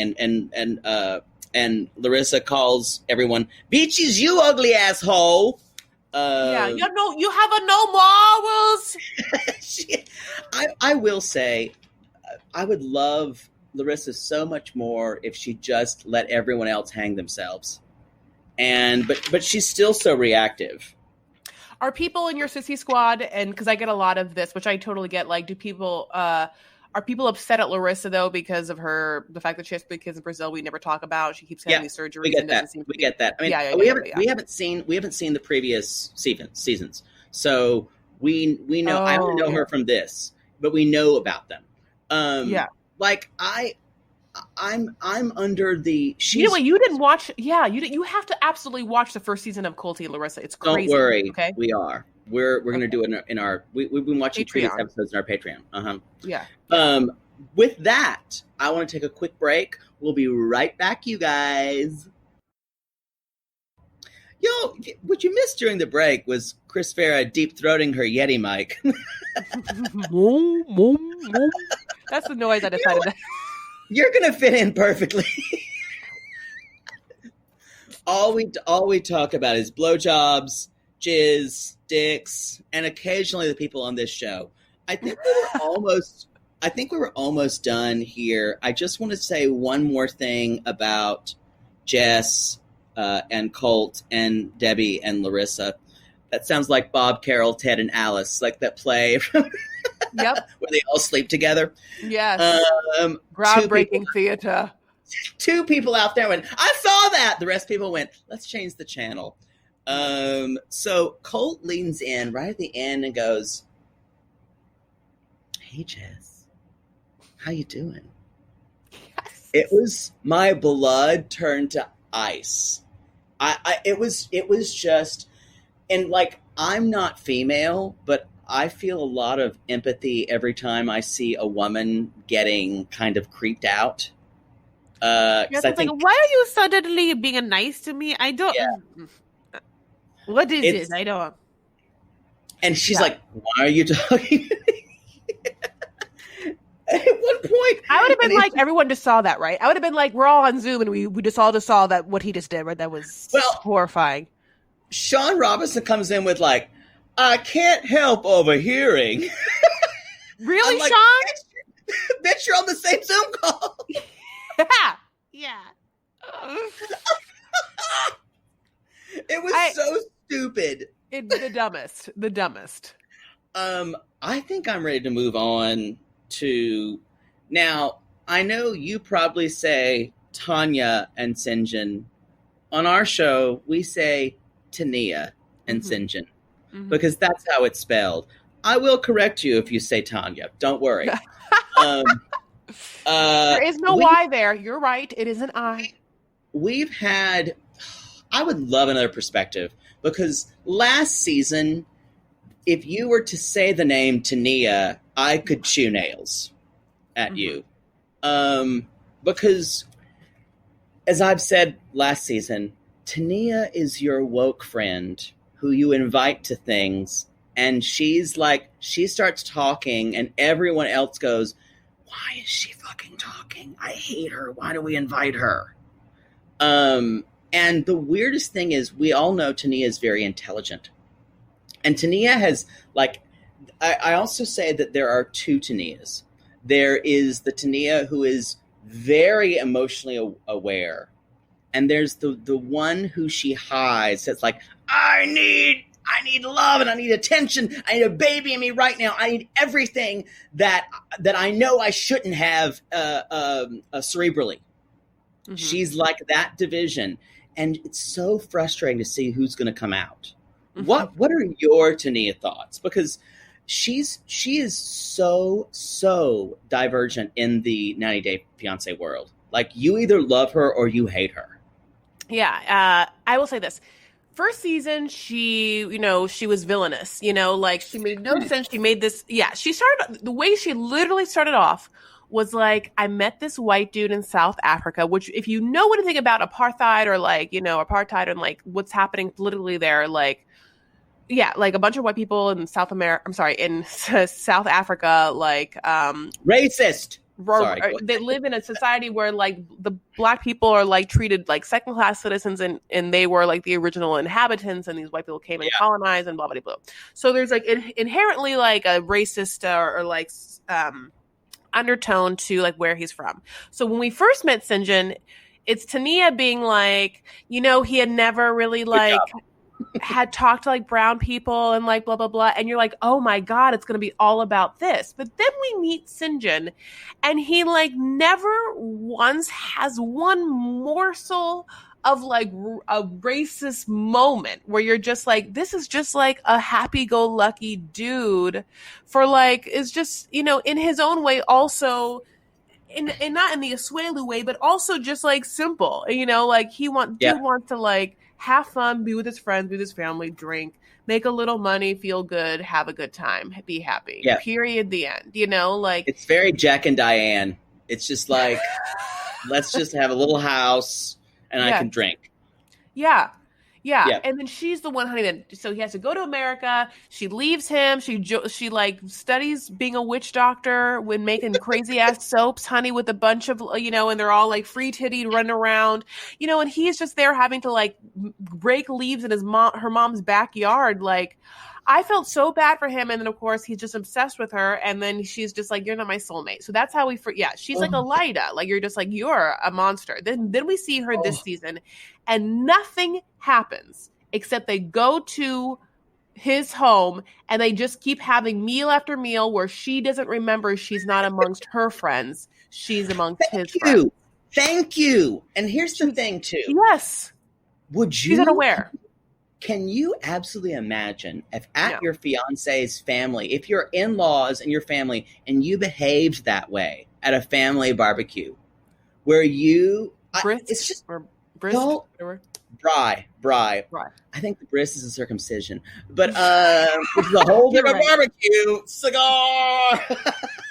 and Larissa calls everyone, "Bitches, you ugly asshole." You have a no morals. I will say, I would love Larissa so much more if she just let everyone else hang themselves. But she's still so reactive. Are people in your sissy squad, and because I get a lot of this, which I totally get, like, are people upset at Larissa though because of the fact that she has 3 kids in Brazil? We never talk about. She keeps having these surgeries. We get that. We get that. I mean, we haven't seen the previous seasons, so we know. I only know her from this, but we know about them. Like I'm under the. You know what? You didn't watch. Yeah, you have to absolutely watch the first season of Colty Larissa. It's crazy. Don't worry. Okay, we are. We're going to do it in our. We've been watching previous episodes in our Patreon. Yeah. With that, I want to take a quick break. We'll be right back, you guys. Yo, what you missed during the break was Chris Farah deep-throating her Yeti mic. That's the noise I decided to... You're going to fit in perfectly. All we talk about is blowjobs, jizz, dicks, and occasionally the people on this show. I think we were almost done here. I just want to say one more thing about Jess and Colt and Debbie and Larissa. That sounds like Bob, Carol, Ted, and Alice, like that play. Yep. Where they all sleep together. Yes. Groundbreaking theater. 2 people out there went, "I saw that." The rest of people went, "Let's change the channel." So Colt leans in right at the end and goes, "Hey, Jess, how you doing?" Yes. It was my blood turned to ice. It was just, and like, I'm not female, but I feel a lot of empathy every time I see a woman getting kind of creeped out. Yes, I think, like, why are you suddenly being nice to me? I don't. Yeah. What is this? I don't. And she's like, "Why are you talking to me?" At one point, I would have been like, everyone just saw that, right? I would have been like, we're all on Zoom and we just all saw that what he just did, right? That was horrifying. Sean Robinson comes in with like, "I can't help overhearing." Really, like, Sean? Bet you're on the same Zoom call. Yeah. It was so stupid. The dumbest. I think I'm ready to move on to now. I know you probably say Tanya and Syngin. On our show, we say Tania and Syngin because that's how it's spelled. I will correct you if you say Tanya. Don't worry. There is no Y there. You're right. It is an I. I would love another perspective because last season, if you were to say the name Tania, I could chew nails at you. Because, as I've said last season, Tania is your woke friend who you invite to things, and she's like, she starts talking, and everyone else goes, "Why is she fucking talking? I hate her. Why do we invite her?" And the weirdest thing is, we all know Tania is very intelligent. And Tania has, like, I also say that there are 2 Tanias. There is the Tania who is very emotionally aware. And there's the one who she hides. That's like, I need love and I need attention. I need a baby in me right now. I need everything that I know I shouldn't have cerebrally. She's like that division. And it's so frustrating to see who's going to come out. What are your Tania thoughts? Because she is so divergent in the 90 Day Fiancé world. Like, you either love her or you hate her. Yeah, I will say this. First season, she was villainous, like she made no sense. She made this, she started, the way she literally started off was like, I met this white dude in South Africa, which if you know anything about apartheid or like, apartheid and like what's happening politically there, like, like a bunch of white people in South Africa, like, Racist. Sorry, they live in a society where like the black people are like treated like second class citizens, and they were like the original inhabitants, and these white people came and colonized and blah blah blah. So there's like inherently like a racist or like undertone to like where he's from. So when we first met Syngin, it's Tania being like, he had never really like had talked to like brown people and like blah blah blah, and you're like, oh my god, it's gonna be all about this. But then we meet Syngin, and he like never once has one morsel of like a racist moment where you're just like, this is just like a happy-go-lucky dude for like, is just in his own way also. And not in the Asuelu way, but also just like simple, like dude wants to like have fun, be with his friends, be with his family, drink, make a little money, feel good, have a good time, be happy. Yeah. Period. The end. Like it's very Jack and Diane. It's just like, let's just have a little house and I can drink. Yeah. And then she's the one, honey, that so he has to go to America. She leaves him. She like studies being a witch doctor when making crazy ass soaps, honey, with a bunch of, and they're all like free titty running around, and he's just there having to like rake leaves in her mom's backyard. Like, I felt so bad for him. And then of course he's just obsessed with her. And then she's just like, you're not my soulmate. So that's how she's like a Lida. Like, you're just like, you're a monster. Then we see her this season and nothing happens except they go to his home and they just keep having meal after meal where she doesn't remember she's not amongst her friends. She's amongst his friends. Thank you. And here's the thing too. Yes. She's unaware. Can you absolutely imagine if at your fiance's family, if your in-laws and your family, and you behaved that way at a family barbecue, where it's just brie. I think the bris is a circumcision, but which is a whole different barbecue cigar.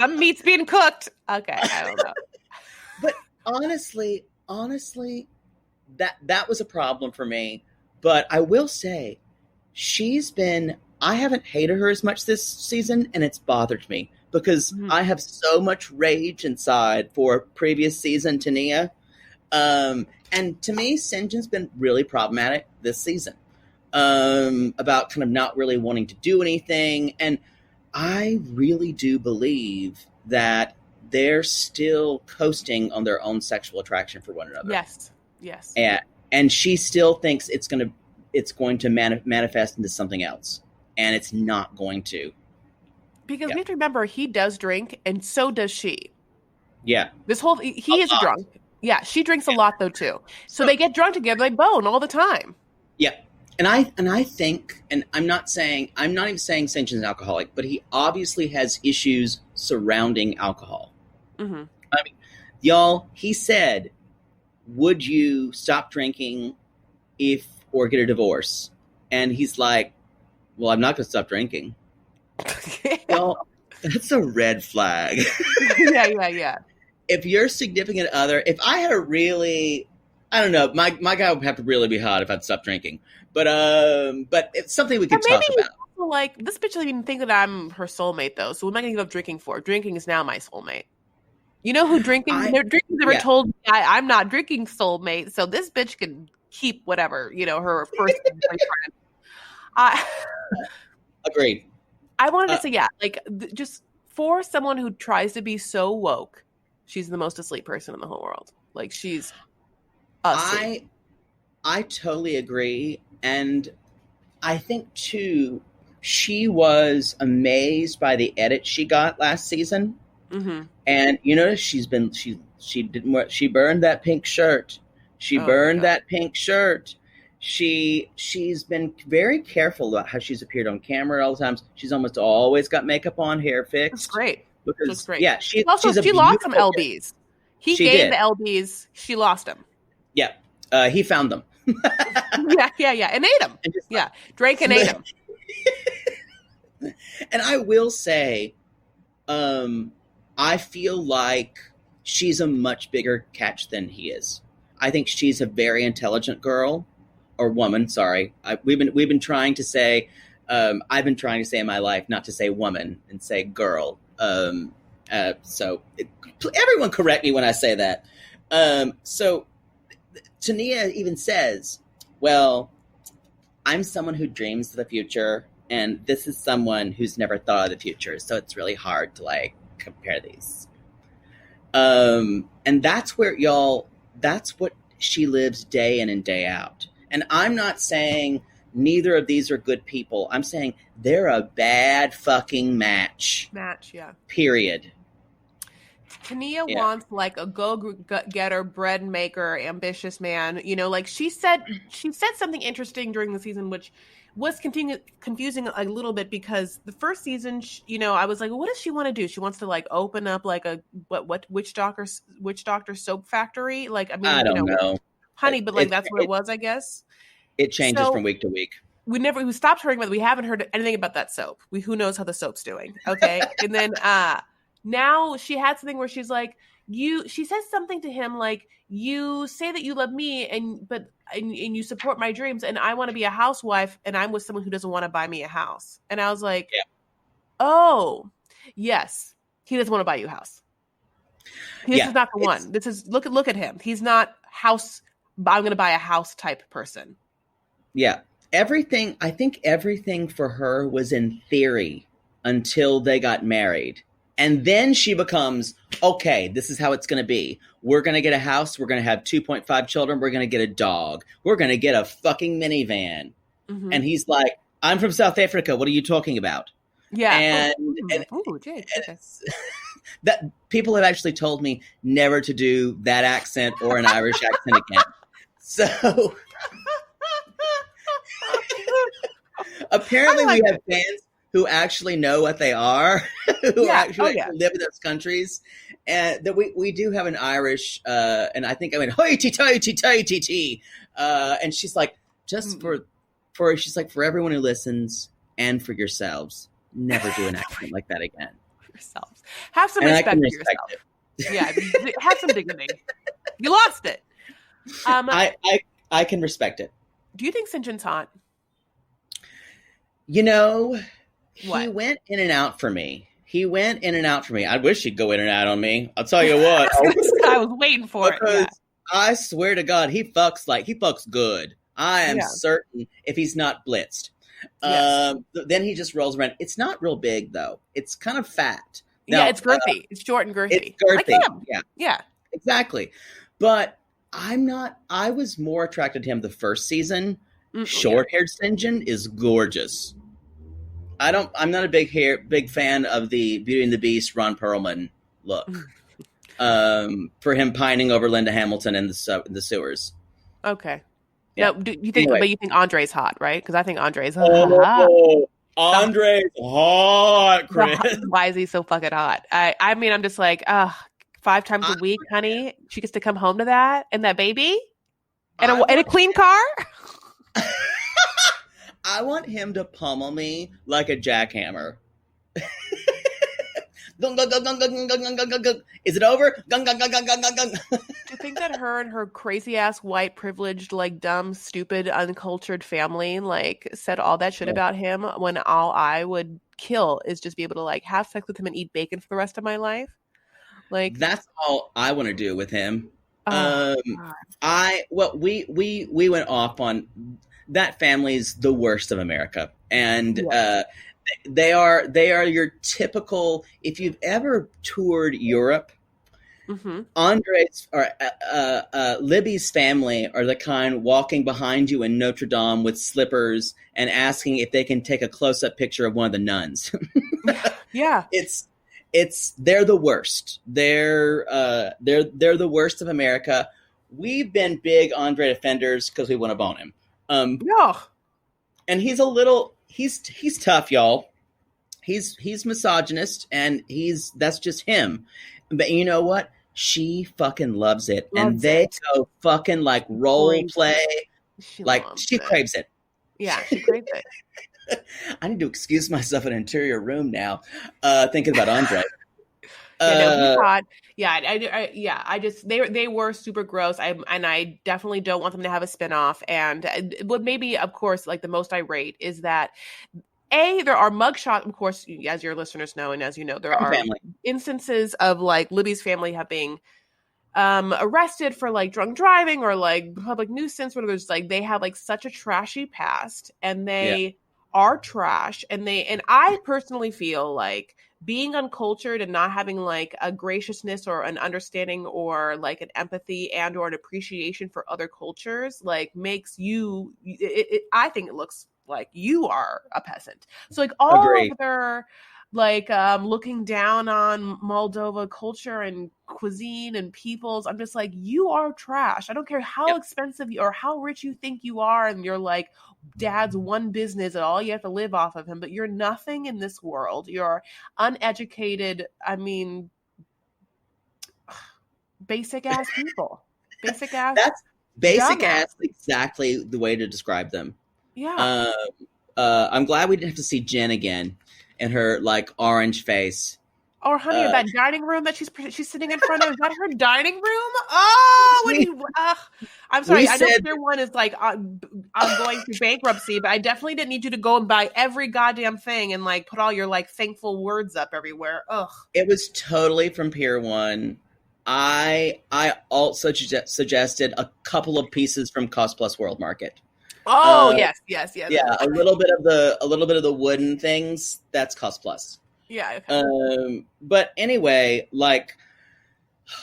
Some meat's being cooked. Okay, I don't know. But honestly, that was a problem for me. But I will say, I haven't hated her as much this season, and it's bothered me because I have so much rage inside for previous season Tania. And to me, Syngin's been really problematic this season about kind of not really wanting to do anything. And I really do believe that they're still coasting on their own sexual attraction for one another. Yes. And she still thinks it's going to manifest into something else, and it's not going to. Because we have to remember, he does drink, and so does she. Yeah, he is a drunk. Yeah, she drinks a lot though too. So they get drunk together, they bone all the time. Yeah, and I think, and I'm not even saying Syngin's an alcoholic, but he obviously has issues surrounding alcohol. Mm-hmm. I mean, y'all, he said, would you stop drinking or get a divorce? And he's like, well, I'm not going to stop drinking. Well, that's a red flag. Yeah. If your significant other, if I had I don't know, my guy would have to really be hot if I'd stop drinking. But it's something we could talk about. Like, this bitch doesn't even think that I'm her soulmate, though. So what am I going to give up drinking for? Drinking is now my soulmate. You know who drinking's never told me I'm not drinking soulmate, so this bitch can keep whatever, her first boyfriend. Agreed. I wanted to say, just for someone who tries to be so woke, she's the most asleep person in the whole world. Like, she's asleep. I totally agree. And I think, too, she was amazed by the edit she got last season. Mm-hmm. And you notice she burned that pink shirt. That pink shirt. She's been very careful about how she's appeared on camera all the times. She's almost always got makeup on, hair fixed. That's great. Because, great. Yeah, she lost some lbs. He She gained did. the LBs. She lost them. Yeah. He found them. Yeah. And ate them. And just Yeah. Drank and ate them. And I will say, I feel like she's a much bigger catch than he is. I think she's a very intelligent girl or woman. Sorry. We've been trying to say, I've been trying to say in my life, not to say woman and say girl. So everyone correct me when I say that. So Tania even says, well, I'm someone who dreams of the future, and this is someone who's never thought of the future. So it's really hard to like compare these. And that's where that's what she lives day in and day out. And I'm not saying neither of these are good people. I'm saying they're a bad fucking match. Yeah. Period. Tania wants like a go-getter, bread maker, ambitious man. You know, like she said something interesting during the season, which was confusing a little bit because the first season, you know, I was like, what does she want to do? She wants to like open up like a witch doctor soap factory. Like, I mean, I don't know, honey, but like that's what it was, I guess. It changes from week to week. We stopped hearing about it. We haven't heard anything about that soap. Who knows how the soap's doing? Okay, and then now she had something where she's like, she says something to him like, you say that you love me and you support my dreams, and I want to be a housewife, and I'm with someone who doesn't want to buy me a house. And I was like, oh, yes, he doesn't want to buy you a house. This is not the one. This is look at him. He's not house. I'm going to buy a house type person. Yeah, I think everything for her was in theory until they got married. And then she becomes, okay, this is how it's going to be. We're going to get a house. We're going to have 2.5 children. We're going to get a dog. We're going to get a fucking minivan. Mm-hmm. And he's like, I'm from South Africa. What are you talking about? Yeah. And that people have actually told me never to do that accent or an Irish accent again. So apparently we have fans who actually know what they are, who actually live in those countries. And that we do have an Irish, and I think I went, hoity-toity-toity-tee. And she's like, just she's like, for everyone who listens and for yourselves, never do an accent like that again. Yourselves. Have some respect for yourself. Yeah, have some dignity. You lost it. I can respect it. Do you think Syngin's hot? You know, what? He went in and out for me. I wish he'd go in and out on me. I'll tell you what. I was waiting for it. Yeah. I swear to God, he fucks good. I am certain if he's not blitzed. Yes. Then he just rolls around. It's not real big though. It's kind of fat. Now, it's girthy. It's short and girthy. It's girthy. Like him. Yeah. Exactly. But I was more attracted to him the first season. Short-haired Syngin is gorgeous. I'm not a big fan of the Beauty and the Beast Ron Perlman look. For him pining over Linda Hamilton in the sewers. Okay. Yeah. Now, do you think? Anyway. But you think Andre's hot, right? Because I think Andre's hot. Andre's hot, Chris. Why is he so fucking hot? I mean, I'm just like, 5 times a week, honey. She gets to come home to that and that baby, and a clean car. I want him to pummel me like a jackhammer. Is it over? Do you think that her and her crazy ass white privileged, like dumb, stupid, uncultured family like said all that shit about him when all I would kill is just be able to like have sex with him and eat bacon for the rest of my life? Like that's all I want to do with him. We went off on that family's the worst of America, and they are your typical. If you've ever toured Europe, Andre's or Libby's family are the kind walking behind you in Notre Dame with slippers and asking if they can take a close-up picture of one of the nuns. Yeah, they're the worst. They're the worst of America. We've been big Andre defenders because we want to bone him. And he's tough, y'all. He's misogynist, and that's just him. But you know what? She fucking loves it. And Loves they it. go fucking like role Craves play. She Like loves she it. craves it. Yeah, she craves it. I need to excuse myself in an interior room now, thinking about Andre. Yeah, no, he thought. Yeah, I just they were super gross. I definitely don't want them to have a spinoff. And what maybe, of course, like the most irate is that there are mugshots. Of course, as your listeners know, and as you know, there From are family. instances of like Libby's family having arrested for like drunk driving or like public nuisance, where there's like they have like such a trashy past and they are trash, and I personally feel like being uncultured and not having like a graciousness or an understanding or like an empathy and or an appreciation for other cultures like makes you I think it looks like you are a peasant. So like all Agree. of their like looking down on Moldova culture and cuisine and peoples, I'm just like, you are trash. I don't care how expensive you or how rich you think you are, and you're like dad's one business and all you have to live off of him, but you're nothing in this world. You're uneducated. I mean, basic ass people. Basic ass. That's basic dumbass. ass, exactly the way to describe them. Yeah. I'm glad we didn't have to see Jen again and her like orange face. Or honey, that dining room that she's sitting in front of, is that her dining room? Oh, I'm sorry. I know Pier 1 is like, I'm going through bankruptcy, but I definitely didn't need you to go and buy every goddamn thing and like put all your like thankful words up everywhere. Ugh. It was totally from Pier 1. I also suggested a couple of pieces from Cost Plus World Market. Oh, yes. Yeah, a little bit of the wooden things. That's Cost Plus. Yeah. Okay. But anyway, like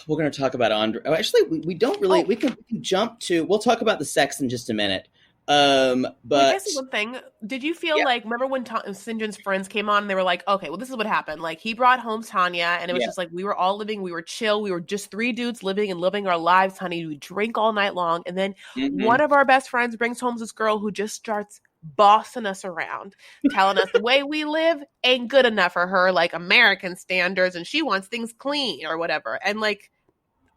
we're going to talk about Andre. Oh, actually, we don't really. We can jump to. We'll talk about the sex in just a minute. But I guess one thing. Did you feel like, remember when Syngin's friends came on and they were like, okay, well, this is what happened. Like he brought home Tania, and it was just like we were all living, we were chill, we were just three dudes living and living our lives, honey. We drink all night long, and then one of our best friends brings home this girl who just starts bossing us around, telling us the way we live ain't good enough for her, like American standards, and she wants things clean or whatever. And like,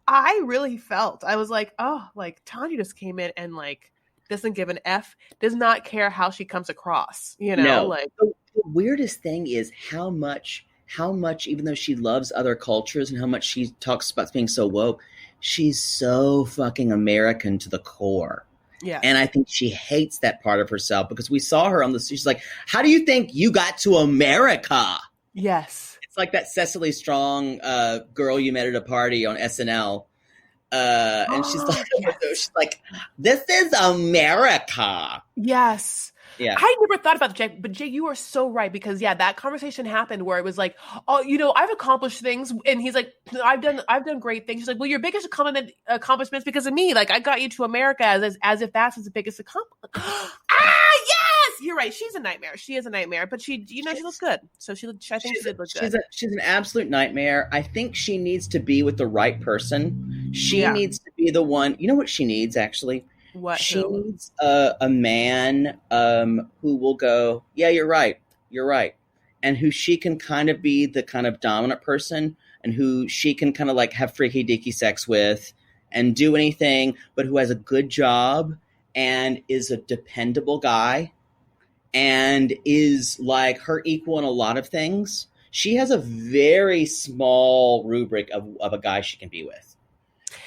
I really felt, I was like, oh, like Tanya just came in and like doesn't give an F, does not care how she comes across, you know? No. Like the weirdest thing is how much, even though she loves other cultures and how much she talks about being so woke, she's so fucking American to the core. Yeah. And I think she hates that part of herself because we saw her on the, she's like, how do you think you got to America? Yes. It's like that Cecily Strong girl you met at a party on SNL. And she's like, this is America. Yes. Yeah. I never thought about Jay, but Jay, you are so right, because that conversation happened where it was like, oh, you know, I've accomplished things, and he's like, I've done great things. She's like, well, your biggest accomplishments because of me. Like I got you to America as if that's his biggest accomplishment. Yes, you're right. She's a nightmare. She is a nightmare, but she looks good. So I think she did look good. She's an absolute nightmare. I think she needs to be with the right person. She needs to be the one. You know what she needs actually? What she needs a man who will go, yeah, you're right, and who she can kind of be the kind of dominant person, and who she can kind of like have freaky deaky sex with and do anything, but who has a good job and is a dependable guy and is like her equal in a lot of things. She has a very small rubric of a guy she can be with,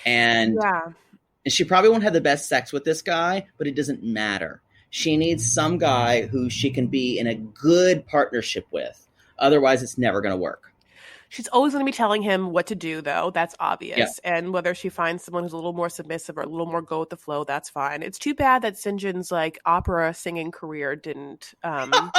and she probably won't have the best sex with this guy, but it doesn't matter. She needs some guy who she can be in a good partnership with. Otherwise, it's never going to work. She's always going to be telling him what to do, though. That's obvious. Yeah. And whether she finds someone who's a little more submissive or a little more go with the flow, that's fine. It's too bad that Syngin's like opera singing career didn't. Remember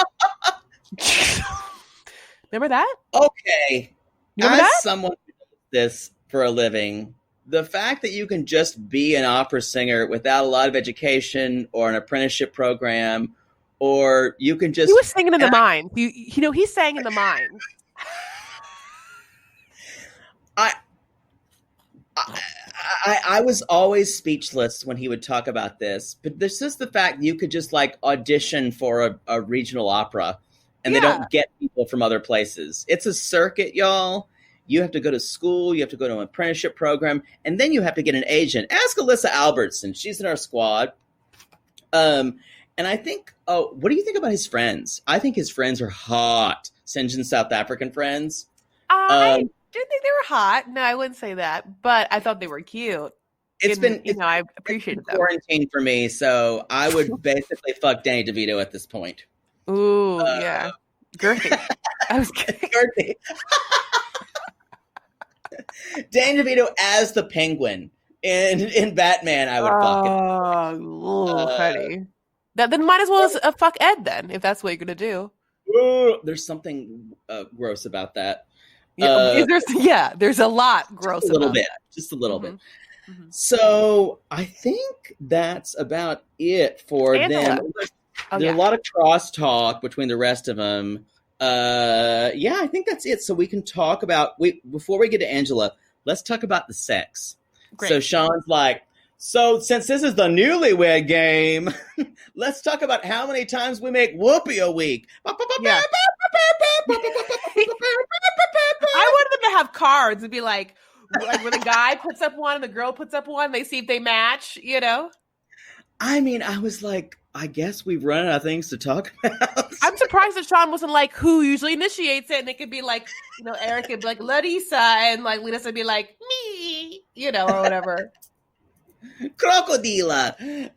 that? Okay. Remember that? Someone who does this for a living, the fact that you can just be an opera singer without a lot of education or an apprenticeship program, or you can just... He was singing in the mind. You know, he sang in the mind. I was always speechless when he would talk about this, but there's just the fact you could just like audition for a regional opera and they don't get people from other places. It's a circuit, y'all. You have to go to school. You have to go to an apprenticeship program. And then you have to get an agent. Ask Alyssa Albertson. She's in our squad. And I think, what do you think about his friends? I think his friends are hot. Syngin South African friends. I didn't think they were hot. No, I wouldn't say that. But I thought they were cute. I appreciated that. Quarantine for me, so I would basically fuck Danny DeVito at this point. Ooh, yeah. Girthy. I was kidding. Girthy. Danny DeVito as the Penguin in Batman, I would fuck it. Oh, honey. Then might as well fuck Ed then, if that's what you're gonna do. There's something gross about that. There's a lot gross just a little about bit, that. Just a little bit. Mm-hmm. So I think that's about it for Angela. them. There's a lot of crosstalk between the rest of them. I think that's it. So we can talk about before we get to Angela, let's talk about the sex. Great. So Sean's like, so since this is the newlywed game, let's talk about how many times we make whoopee a week. Yeah. I wanted them to have cards and be like where the guy puts up one and the girl puts up one, they see if they match, you know? I mean, I was like, I guess we've run out of things to talk about. I'm surprised that Sean wasn't like who usually initiates it, and it could be like, Eric could be like Larissa, and like Lisa would be like me, or whatever. Crocodila.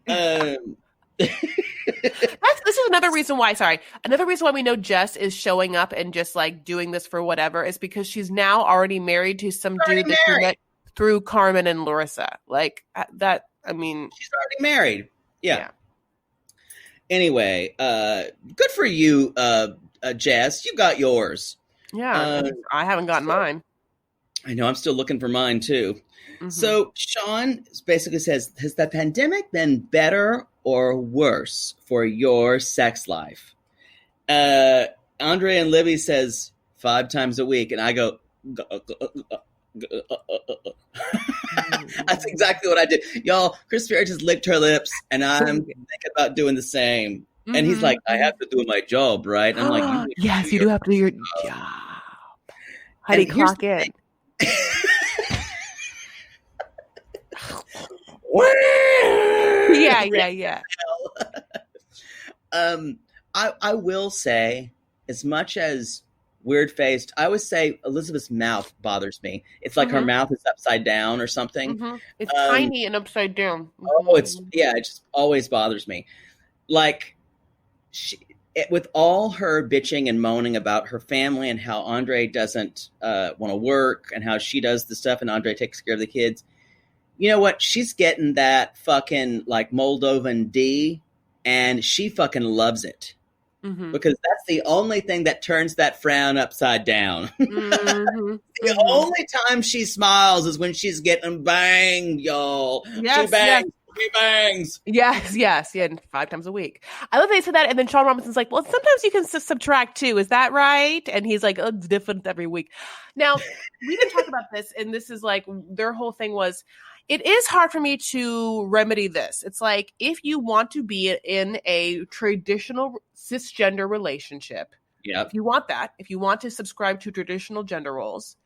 This is another reason why. Another reason why we know Jess is showing up and just like doing this for whatever is because she's now already married to some dude that she met through Carmen and Larissa. Like that. I mean, she's already married. Yeah. Anyway, good for you, Jess. You got yours. Yeah, I haven't gotten mine. I know. I'm still looking for mine too. Mm-hmm. So Sean basically says, has the pandemic been better or worse for your sex life? Andre and Libby says 5 times a week. And I go, that's exactly what I did. Y'all, Chris Fair just licked her lips and I'm thinking about doing the same. Mm-hmm. And he's like, I have to do my job, right? And I'm like, yes, you do have to do your job. How do you clock in? Yeah. I will say, as much as weird faced, I always say Elizabeth's mouth bothers me. It's like her mouth is upside down or something. Mm-hmm. It's tiny and upside down. Mm-hmm. It just always bothers me. Like with all her bitching and moaning about her family and how Andre doesn't want to work and how she does the stuff and Andre takes care of the kids. You know what? She's getting that fucking like Moldovan D and she fucking loves it. Mm-hmm. Because that's the only thing that turns that frown upside down. Mm-hmm. The only time she smiles is when she's getting banged, y'all. Yes, she bangs. She bangs. Yes. Yeah, 5 times a week. I love they said that, and then Sean Robinson's like, well, sometimes you can subtract too. Is that right? And he's like, oh, it's different every week. Now, we didn't talk about this, and this is like, their whole thing was, it is hard for me to remedy this. It's like, if you want to be in a traditional cisgender relationship, if you want that, if you want to subscribe to traditional gender roles,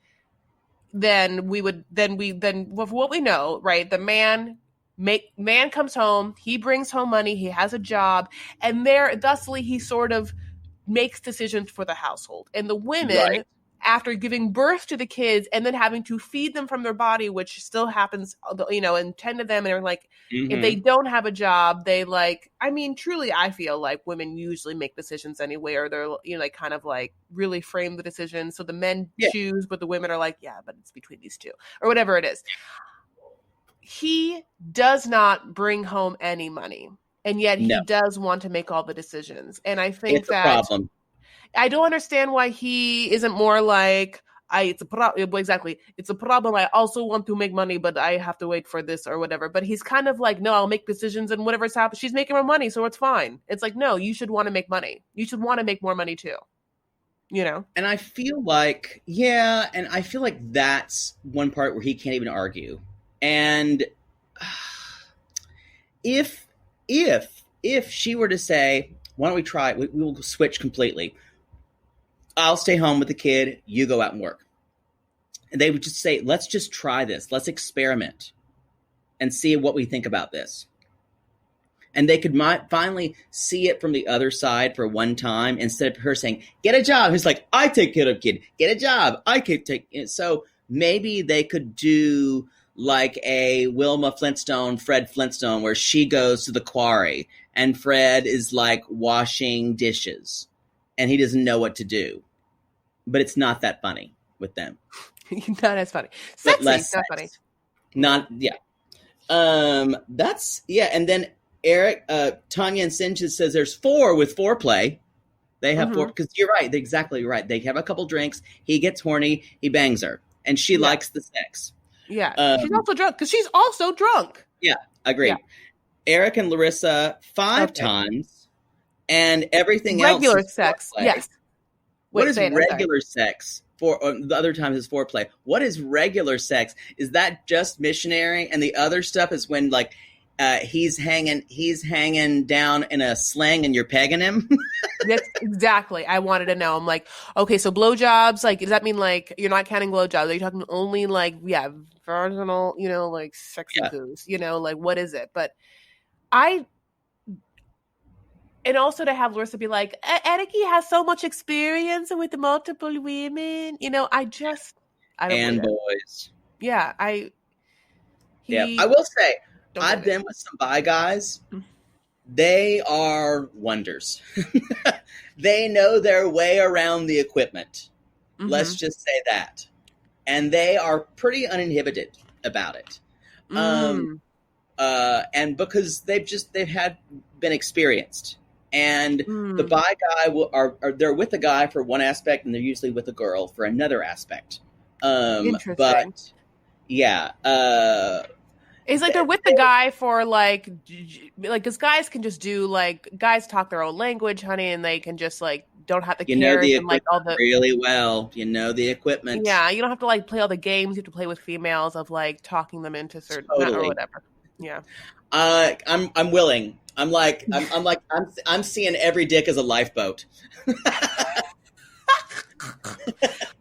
then what we know, right? The man comes home, he brings home money, he has a job, and thusly he sort of makes decisions for the household. And the women, right, after giving birth to the kids and then having to feed them from their body, which still happens, and tend to them, and are like, if they don't have a job, they truly, I feel like women usually make decisions anyway, or they're, kind of like really frame the decision. So the men choose, but the women are like, yeah, but it's between these two, or whatever it is. He does not bring home any money, and yet he does want to make all the decisions. And I think it's a problem. I don't understand why he isn't more like, it's a problem. Exactly. It's a problem. I also want to make money, but I have to wait for this or whatever. But he's kind of like, no, I'll make decisions and whatever's happened. She's making more money, so it's fine. It's like, no, you should want to make money. You should want to make more money too. And I feel like, that's one part where he can't even argue. And if she were to say, why don't we try it? We will switch completely. I'll stay home with the kid. You go out and work. And they would just say, let's just try this. Let's experiment and see what we think about this. And they could finally see it from the other side for one time instead of her saying, get a job. He's like, I take care of kid. Get a job. I could take it. So maybe they could do like a Wilma Flintstone, Fred Flintstone, where she goes to the quarry and Fred is like washing dishes and he doesn't know what to do. But it's not that funny with them. Not as funny. Sexy, not funny. Not, yeah. That's, yeah. And then Eric, Tanya and Syngin says there's 4 with foreplay. They have 4, because you're right. They're exactly right. They have a couple drinks. He gets horny. He bangs her. And she likes the sex. Yeah. She's also drunk, because she's also drunk. Yeah, agree. Yeah. Eric and Larissa 5 times. And everything regular else is sex. foreplay. Yes. What is regular sex? The other times is foreplay. What is regular sex? Is that just missionary? And the other stuff is when like he's hanging down in a sling and you're pegging him. That's exactly. I wanted to know. I'm like, okay, so blowjobs, like, does that mean like you're not counting blowjobs? Are you talking only like, virginal, like sexy goose, like what is it? But and also to have Larissa be like, Ericky has so much experience with multiple women, I don't and boys. Yeah, I will say, I've been with some bi guys. They are wonders. They know their way around the equipment. Let's just say that. And they are pretty uninhibited about it. And because they've been experienced. And the bi guy they're with a guy for one aspect, and they're usually with a girl for another aspect. Interesting. But yeah, it's like they're with the guy for like because guys can just do guys talk their own language, honey, and they can just don't have to care the and all the really well. The equipment. Yeah, you don't have to play all the games. You have to play with females of talking them into certain or whatever. Yeah. I'm willing. I'm seeing every dick as a lifeboat.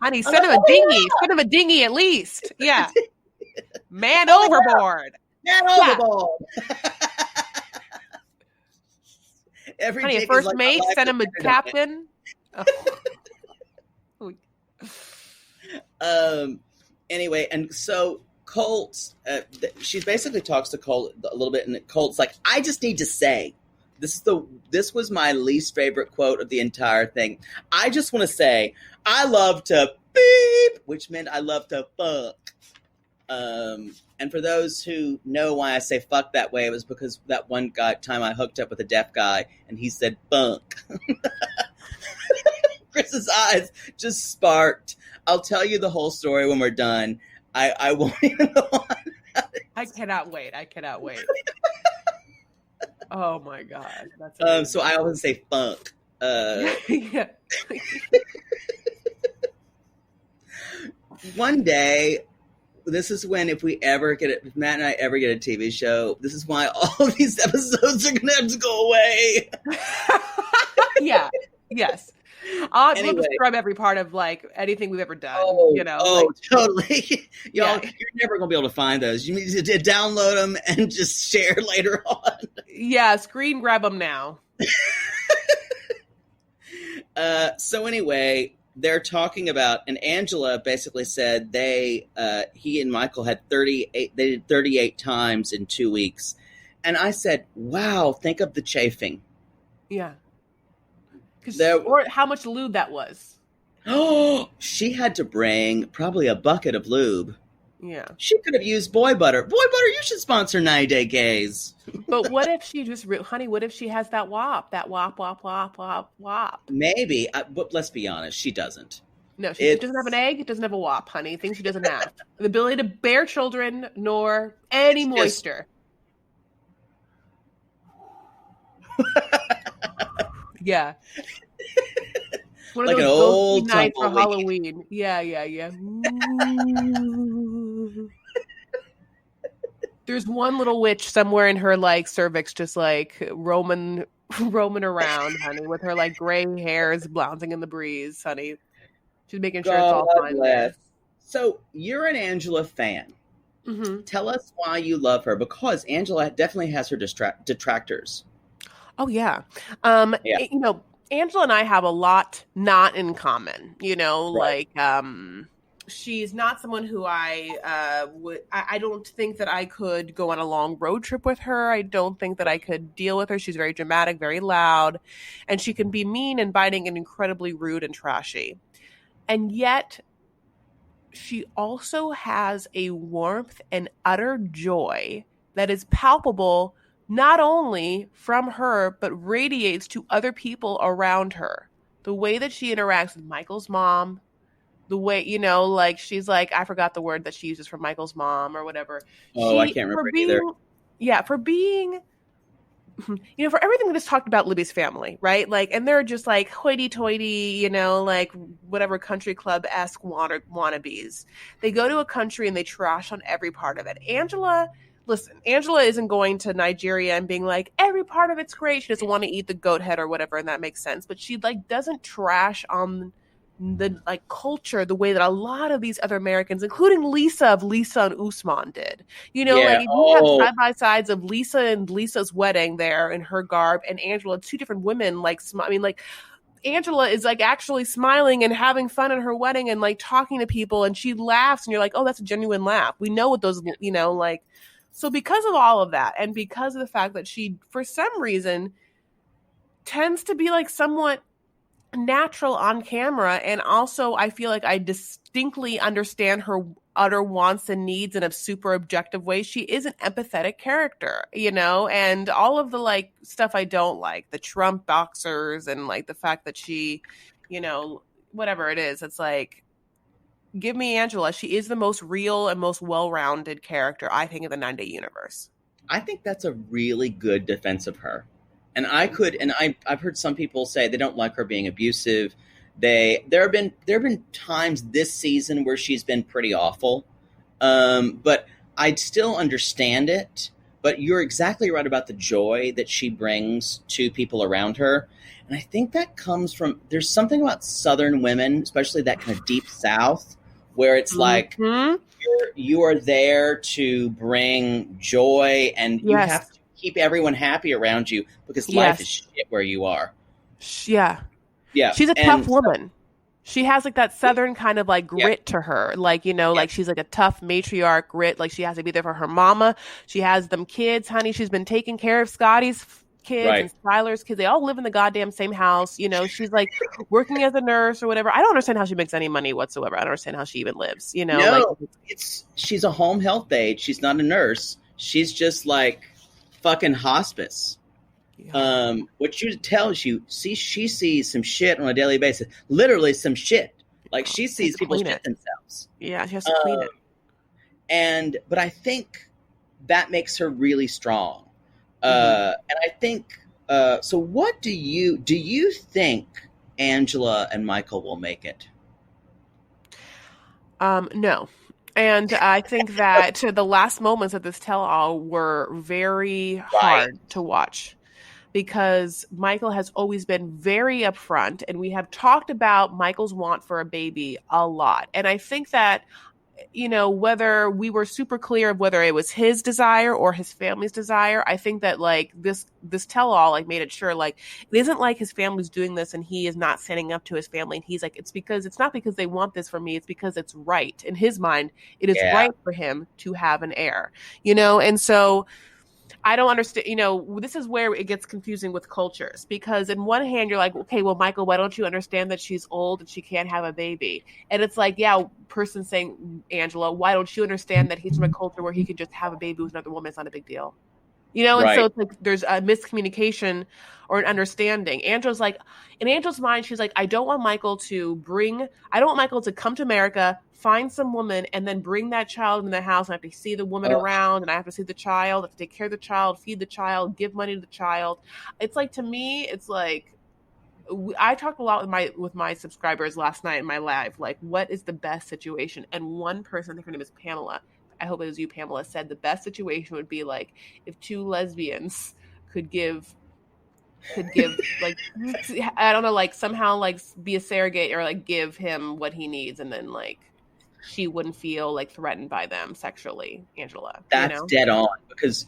Honey, send him a dinghy. Send him a dinghy at least. Yeah. Man overboard. Man overboard. Every honey, dick a first is mate, send him a captain. Oh. Anyway, and so Colt, she basically talks to Colt a little bit, and Colt's like, I just need to say, this was my least favorite quote of the entire thing. I just want to say, I love to beep, which meant I love to fuck. And for those who know why I say fuck that way, it was because that one time I hooked up with a deaf guy, and he said funk. Chris's eyes just sparked. I'll tell you the whole story when we're done. I won't even go on. I cannot wait. Oh my God. That's so I always say funk. Yeah. One day, this is when if Matt and I ever get a TV show, this is why all of these episodes are going to have to go away. Yeah. Yes. I'll describe every part of anything we've ever done. Totally. Y'all, you're never gonna be able to find those. You need to download them and just share later on. Yeah, screen grab them now. So anyway, they're talking about, and Angela basically said he and Michael had 38. They did 38 times in 2 weeks, and I said, "Wow, think of the chafing." Yeah. Or how much lube that was. Oh, she had to bring probably a bucket of lube. Yeah. She could have used boy butter. Boy butter, you should sponsor 90-Day Gays. But what if she honey, what if she has that WAP? That WAP, WAP, WAP, WAP, WAP. Maybe. But let's be honest, she doesn't. No, she doesn't have an egg. It doesn't have a WAP, honey. Things she doesn't have. The ability to bear children, nor any moisture. Yeah. One of like those an old nights for Halloween. Yeah. There's one little witch somewhere in her cervix, just roaming around, honey, with her gray hairs bouncing in the breeze, honey. She's making sure it's all fine there. So you're an Angela fan. Mm-hmm. Tell us why you love her, because Angela definitely has her detractors. Oh yeah. Yeah, Angela and I have a lot not in common. right. She's not someone who I don't think that I could go on a long road trip with her. I don't think that I could deal with her. She's very dramatic, very loud, and she can be mean and biting and incredibly rude and trashy. And yet she also has a warmth and utter joy that is palpable not only from her, but radiates to other people around her. The way that she interacts with Michael's mom, the way, like she's like, I forgot the word that she uses for Michael's mom or whatever. Oh, I She, can't for remember either. being, yeah, for being, for everything we just talked about Libby's family, right? Like, and they're just like hoity-toity, like whatever country club-esque wannabes. They go to a country and they trash on every part of it. Angela isn't going to Nigeria and being like, every part of it's great. She doesn't want to eat the goat head or whatever, and that makes sense. But she like doesn't trash on the like culture the way that a lot of these other Americans, including Lisa and Usman did. Yeah. Like if you have side by sides of Lisa and Lisa's wedding there in her garb and Angela, two different women, like Angela is like actually smiling and having fun at her wedding and like talking to people, and she laughs and you're like, oh, that's a genuine laugh. We know what those, like, so because of all of that, and because of the fact that she, for some reason, tends to be like somewhat natural on camera, and also I feel like I distinctly understand her utter wants and needs in a super objective way. She is an empathetic character, and all of the like stuff I don't like, the Trump boxers and like the fact that she, whatever it is, it's like, give me Angela. She is the most real and most well-rounded character, I think, of the 9-Day universe. I think that's a really good defense of her. And I've heard some people say they don't like her being abusive. There have been times this season where she's been pretty awful. But I'd still understand it. But you're exactly right about the joy that she brings to people around her. And I think that comes from, there's something about Southern women, especially that kind of deep South, where it's like you are there to bring joy, and you have to keep everyone happy around you because life is shit where you are. Yeah. She's a tough woman. She has like that Southern kind of like grit to her. Like, like she's like a tough matriarch grit. Like she has to be there for her mama. She has them kids, honey. She's been taking care of Scotty's kids and Skylar's kids. They all live in the goddamn same house. She's like working as a nurse or whatever. I don't understand how she makes any money whatsoever. I don't understand how she even lives, No, she's a home health aide. She's not a nurse. She's just like fucking hospice. What she tells you, she sees some shit on a daily basis. Literally some shit. Like she sees people shit themselves. Yeah, she has to clean it. But I think that makes her really strong. And I think so what do you think Angela and Michael will make it? No. And I think that the last moments of this tell-all were very hard to watch, because Michael has always been very upfront, and we have talked about Michael's want for a baby a lot. And I think that, whether we were super clear of whether it was his desire or his family's desire, I think that like this tell-all like made it sure like it isn't like his family's doing this and he is not standing up to his family, and he's like, it's not because they want this from me, it's because it's right. In his mind, it is right for him to have an heir, and so I don't understand, this is where it gets confusing with cultures, because in one hand you're like, okay, well, Michael, why don't you understand that she's old and she can't have a baby? And it's like, person saying, Angela, why don't you understand that he's from a culture where he could just have a baby with another woman? It's not a big deal. And so it's like there's a miscommunication or an understanding. Angela's like, in Angela's mind, she's like, I don't want Michael to come to America, find some woman, and then bring that child in the house, and I have to see the woman around, and I have to see the child, I have to take care of the child, feed the child, give money to the child. It's like, to me, it's like, I talked a lot with my subscribers last night in my live, like, what is the best situation? And one person, I think her name is Pamela, I hope it was you, Pamela, said the best situation would be like if two lesbians could give like, I don't know, like somehow like be a surrogate or like give him what he needs, and then like she wouldn't feel like threatened by them sexually, Angela. That's dead on, because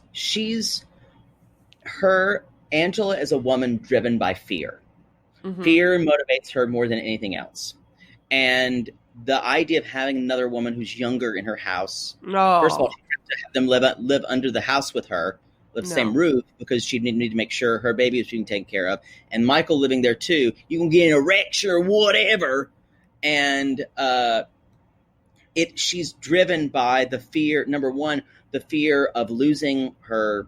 Angela is a woman driven by fear. Mm-hmm. Fear motivates her more than anything else. And the idea of having another woman who's younger in her house, first of all, she has to have them live under the house with her, live the same roof, because she need to make sure her baby is being taken care of. And Michael living there too, you can get an erection or whatever. And she's driven by the fear, number one, the fear of losing her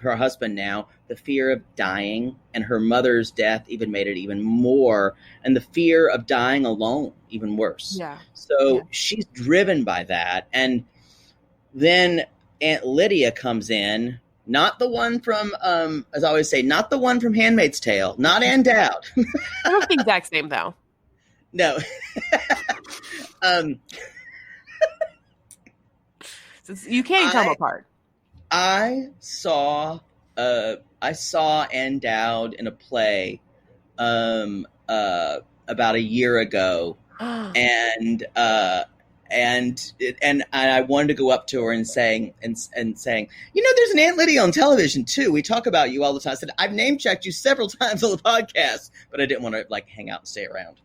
husband now, the fear of dying, and her mother's death even made it even more, and the fear of dying alone even worse. Yeah. So she's driven by that. And then Aunt Lydia comes in, not the one from, as I always say, not the one from Handmaid's Tale, not Ann Dowd. I don't think the exact same, though. No. You can't tell them apart. I saw Ann Dowd in a play about a year ago, and I wanted to go up to her and saying, there's an Aunt Lydia on television too. We talk about you all the time. I said, I've name checked you several times on the podcast, but I didn't want to hang out and stay around.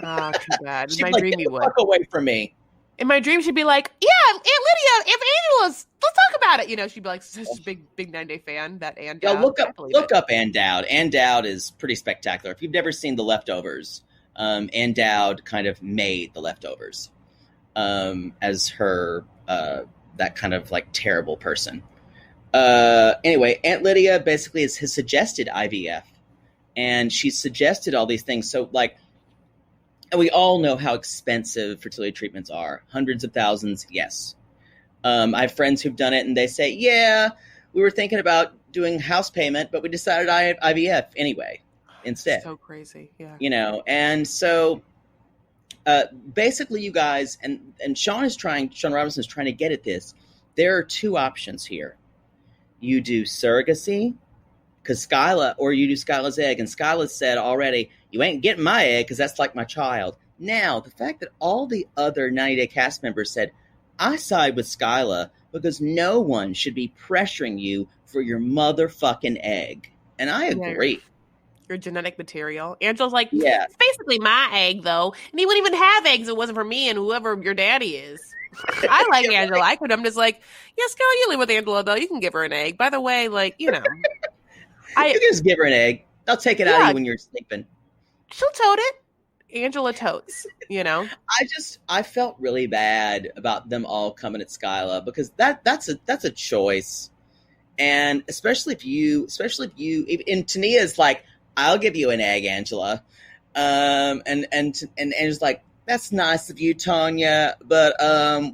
Oh, too bad. In my She'd dream, get you the would. fuck away from me. In my dream, she'd be like, "Yeah, Aunt Lydia, if Angela's, let's talk about it." She'd be like, such a big 9-day fan. That Ann Dowd. Yeah, look up Ann Dowd. Ann Dowd is pretty spectacular. If you've never seen The Leftovers, Ann Dowd kind of made The Leftovers as her that kind of terrible person. Anyway, Aunt Lydia basically has suggested IVF, and she's suggested all these things. So and we all know how expensive fertility treatments are. Hundreds of thousands, yes. I have friends who've done it, and they say, yeah, we were thinking about doing house payment, but we decided IVF anyway instead. So crazy, yeah. And so basically you guys, and Sean Robinson is trying to get at this. There are two options here. You do surrogacy, because Skyla, or you do Skyla's egg, and Skyla said already, you ain't getting my egg because that's like my child. Now, the fact that all the other 90-Day cast members said, I side with Skyla because no one should be pressuring you for your motherfucking egg. And I agree. Your genetic material. Angela's like, yeah, it's basically my egg, though. And he wouldn't even have eggs if it wasn't for me and whoever your daddy is. I like Angela. I'm just like, yeah, Skyla, you live with Angela, though. You can give her an egg. By the way, you can just give her an egg. I'll take it out of you when you're sleeping. She'll tote it. Angela totes, I felt really bad about them all coming at Skyla, because that's a choice. And especially if you, and Tania's like, I'll give you an egg, Angela. And Angela's like, that's nice of you, Tanya, but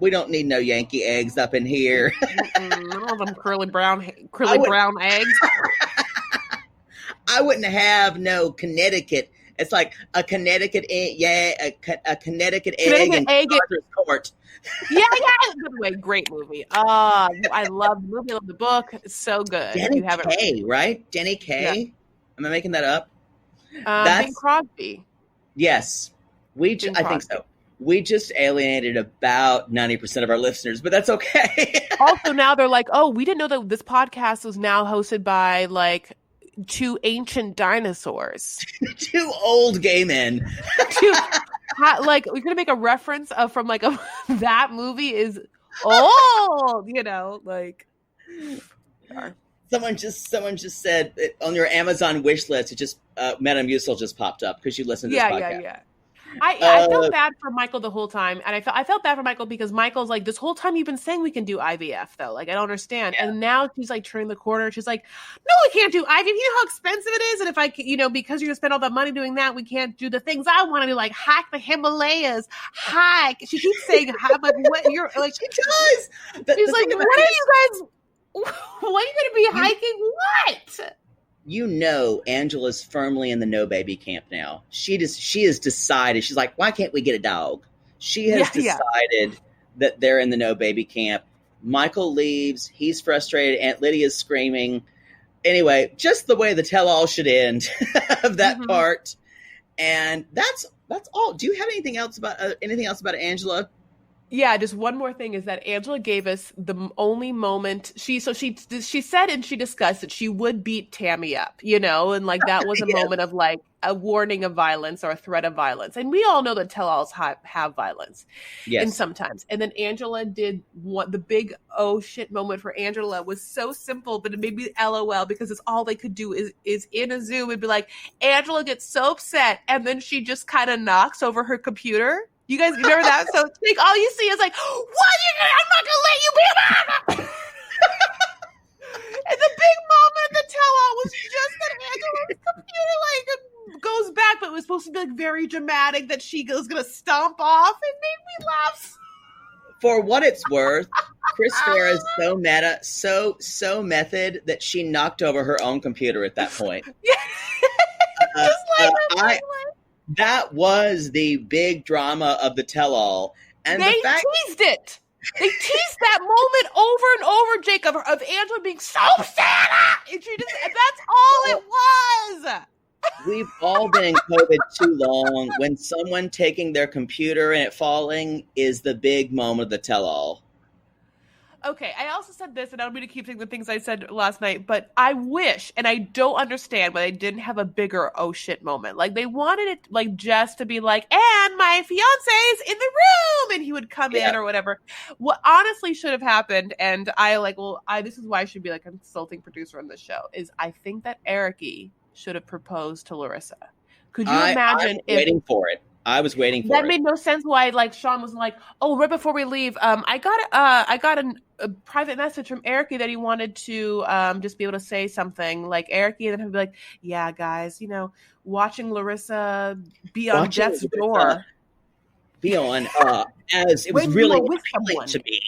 we don't need no Yankee eggs up in here. All of them curly brown eggs. I wouldn't have no Connecticut. It's like a Connecticut egg, a Connecticut egg in Arthur's Court. Yeah. By the way, great movie. I love the movie. I love the book. It's so good. Denny Kaye, right? Denny Kaye. Yeah. Am I making that up? Bing Crosby. Yes, I think so. We just alienated about 90% of our listeners, but that's okay. Also, now they're like, oh, we didn't know that this podcast was now hosted by two ancient dinosaurs. Two old gay men. We're gonna make a reference from that movie is old, Someone just said on your Amazon wish list, it just Metamucil just popped up because you listened to this podcast. Yeah. I felt bad for Michael the whole time, and I felt bad for Michael because Michael's like, this whole time you've been saying we can do IVF though, I don't understand. Yeah. And now she's turning the corner. She's like, no, we can't do IVF. You know how expensive it is, and if because you're gonna spend all that money doing that, we can't do the things I want to do, like hike the Himalayas. Hike. She keeps saying, what you're like. She does. She's like, what are you guys? What are you gonna be hiking? What? Angela's firmly in the no baby camp now. She has decided. She's like, why can't we get a dog? She has decided that they're in the no baby camp. Michael leaves. He's frustrated. Aunt Lydia's screaming. Anyway, just the way the tell-all should end of that part. And that's That's all. Do you have anything else about Angela? Yeah, just one more thing is that Angela gave us the only moment she said and she discussed that she would beat Tammy up, and like that was a Yes. moment of like a warning of violence or a threat of violence. And we all know that tell-alls have violence. Yes. And sometimes. And then Angela did what the big oh shit moment for Angela was so simple, but it made me LOL because it's all they could do is in a Zoom and be like, Angela gets so upset and then she just kind of knocks over her computer. You guys remember that? So like, all you see is like, what? I'm not gonna let you be a mom. And the big moment of the tell-all was just that Angela's computer like goes back, but it was supposed to be like very dramatic that she was gonna stomp off. It made me laugh. For what it's worth, Chris Farah is so meta, so method that she knocked over her own computer at that point. Yeah. That was the big drama of the tell-all. And they teased it. They teased that moment over and over, Jacob, of Angela being so sad. And that's all it was. We've all been in COVID too long. When someone taking their computer and it falling is the big moment of the tell-all. Okay, I also said this, and I'm going to keep saying the things I said last night, but I wish, and I don't understand why they didn't have a bigger oh shit moment. Like, they wanted it, like, just to be like, and my fiance's in the room, and he would come in or whatever. What honestly should have happened, and this is why I should be, like, a consulting producer on this show, is I think that Eric-y should have proposed to Larissa. Could you imagine I was waiting for it. I was waiting for it. That made no sense why, like, Sean was like, oh, right before we leave, I got a private message from Eric that he wanted to just be able to say something. Like, Eric, and then he'd be like, yeah, guys, watching Larissa be on death's door. Be on, as it was really appealing to me.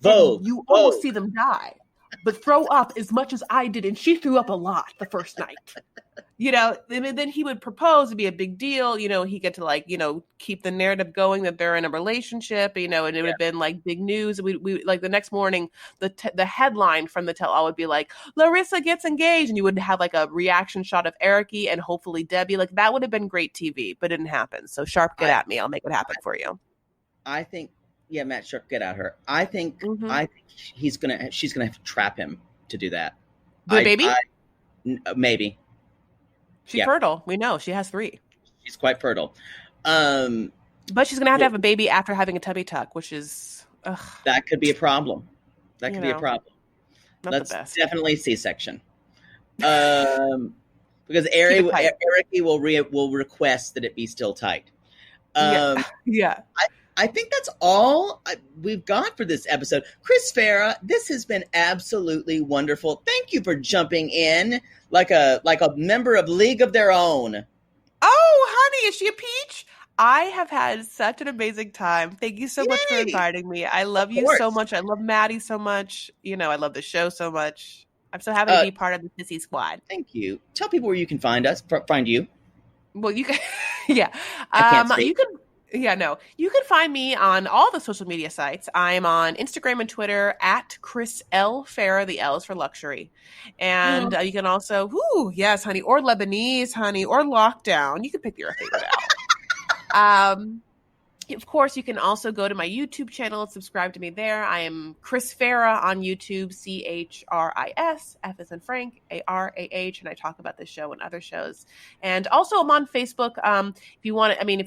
Vogue. You almost see them die, but throw up as much as I did, and she threw up a lot the first night. And then he would propose, it'd be a big deal. He get to like, keep the narrative going that they're in a relationship, and it would have been like big news. We like the next morning, the headline from the tell-all would be like, Larissa gets engaged, and you would have like a reaction shot of Eric-y and hopefully Debbie. Like that would have been great TV, but it didn't happen. So Sharp, get at me. I'll make it happen for you. I think, Matt Sharp, get at her. I think she's gonna have to trap him to do that. The baby? Maybe. She's fertile. We know she has 3. She's quite fertile. But she's going to have a baby after having a tummy tuck, which is... that could be a problem. That could be a problem. That's the best. Definitely C-section. Because Eric will request that it be still tight. Yeah. I think that's all we've got for this episode. Chris Farah, this has been absolutely wonderful. Thank you for jumping in like a member of League of Their Own. Oh, honey, is she a peach? I have had such an amazing time. Thank you so much for inviting me. I love you so much. I love Maddie so much. I love the show so much. I'm so happy to be part of the Sissy Squad. Thank you. Tell people where you can find us. Find you. Well, you can. Yeah. I can't speak. You can. Yeah, no. You can find me on all the social media sites. I'm on Instagram and Twitter at Chris L. Farah. The L is for luxury. And you can also, yes, honey, or Lebanese, honey, or Lockdown. You can pick your favorite out. Of course, you can also go to my YouTube channel and subscribe to me there. I am Chris Farah on YouTube, CHRIS, F as in Frank, ARAH, and I talk about this show and other shows. And also, I'm on Facebook. If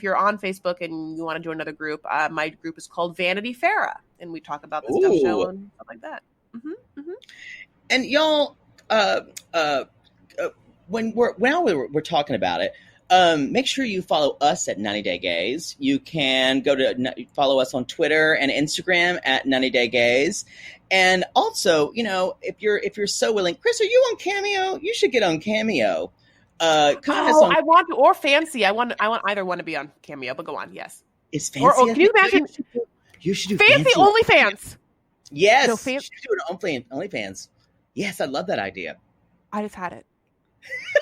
you're on Facebook and you want to join another group, my group is called Vanity Farah, and we talk about this stuff show and stuff like that. And y'all, when we're talking about it. Make sure you follow us at 90 Day Gaze. You can go to follow us on Twitter and Instagram at 90 Day Gaze. And also, if you're so willing, Chris, are you on Cameo? You should get on Cameo. I want to, or FIANCÉ. I want either one to be on Cameo, but go on. Yes. Is FIANCÉ? Or can you imagine? You should do FIANCÉ OnlyFans. Yes. No, you should do an OnlyFans. Yes, I love that idea. I just had it.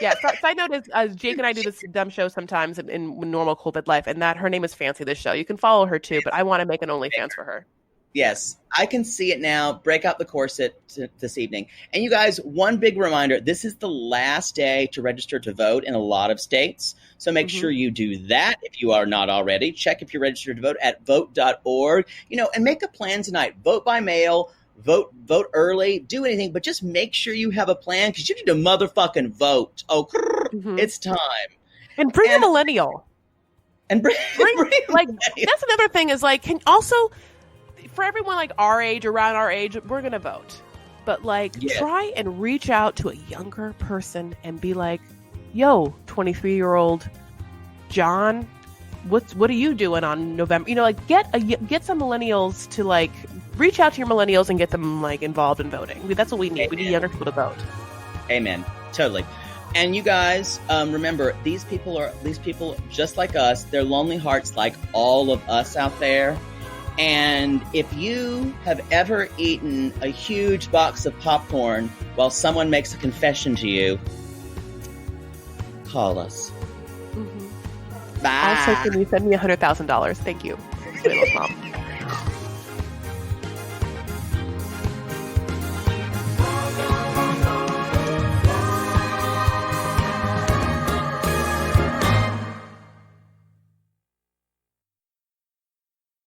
Yeah, side note is Jake and I do this dumb show sometimes in normal COVID life, and that her name is Fancy, this show. You can follow her too, but I want to make an OnlyFans for her. Yes, I can see it now. Break out the corset this evening. And you guys, one big reminder, this is the last day to register to vote in a lot of states. So make sure you do that if you are not already. Check if you're registered to vote at vote.org. And make a plan tonight. Vote by mail, vote early, do anything, but just make sure you have a plan because you need to motherfucking vote. It's time. And bring a millennial. And bring like, that's another thing is like, can also, for everyone like our age, around our age, we're going to vote. But like, try and reach out to a younger person and be like, yo, 23-year-old John, what are you doing on November? Like get some millennials to like reach out to your millennials and get them like involved in voting. That's what we need. Amen. We need younger people to vote. Amen. Totally. And you guys, remember, these people just like us. They're lonely hearts like all of us out there. And if you have ever eaten a huge box of popcorn while someone makes a confession to you, call us. Also, can you send me $100,000? Thank you. Mom.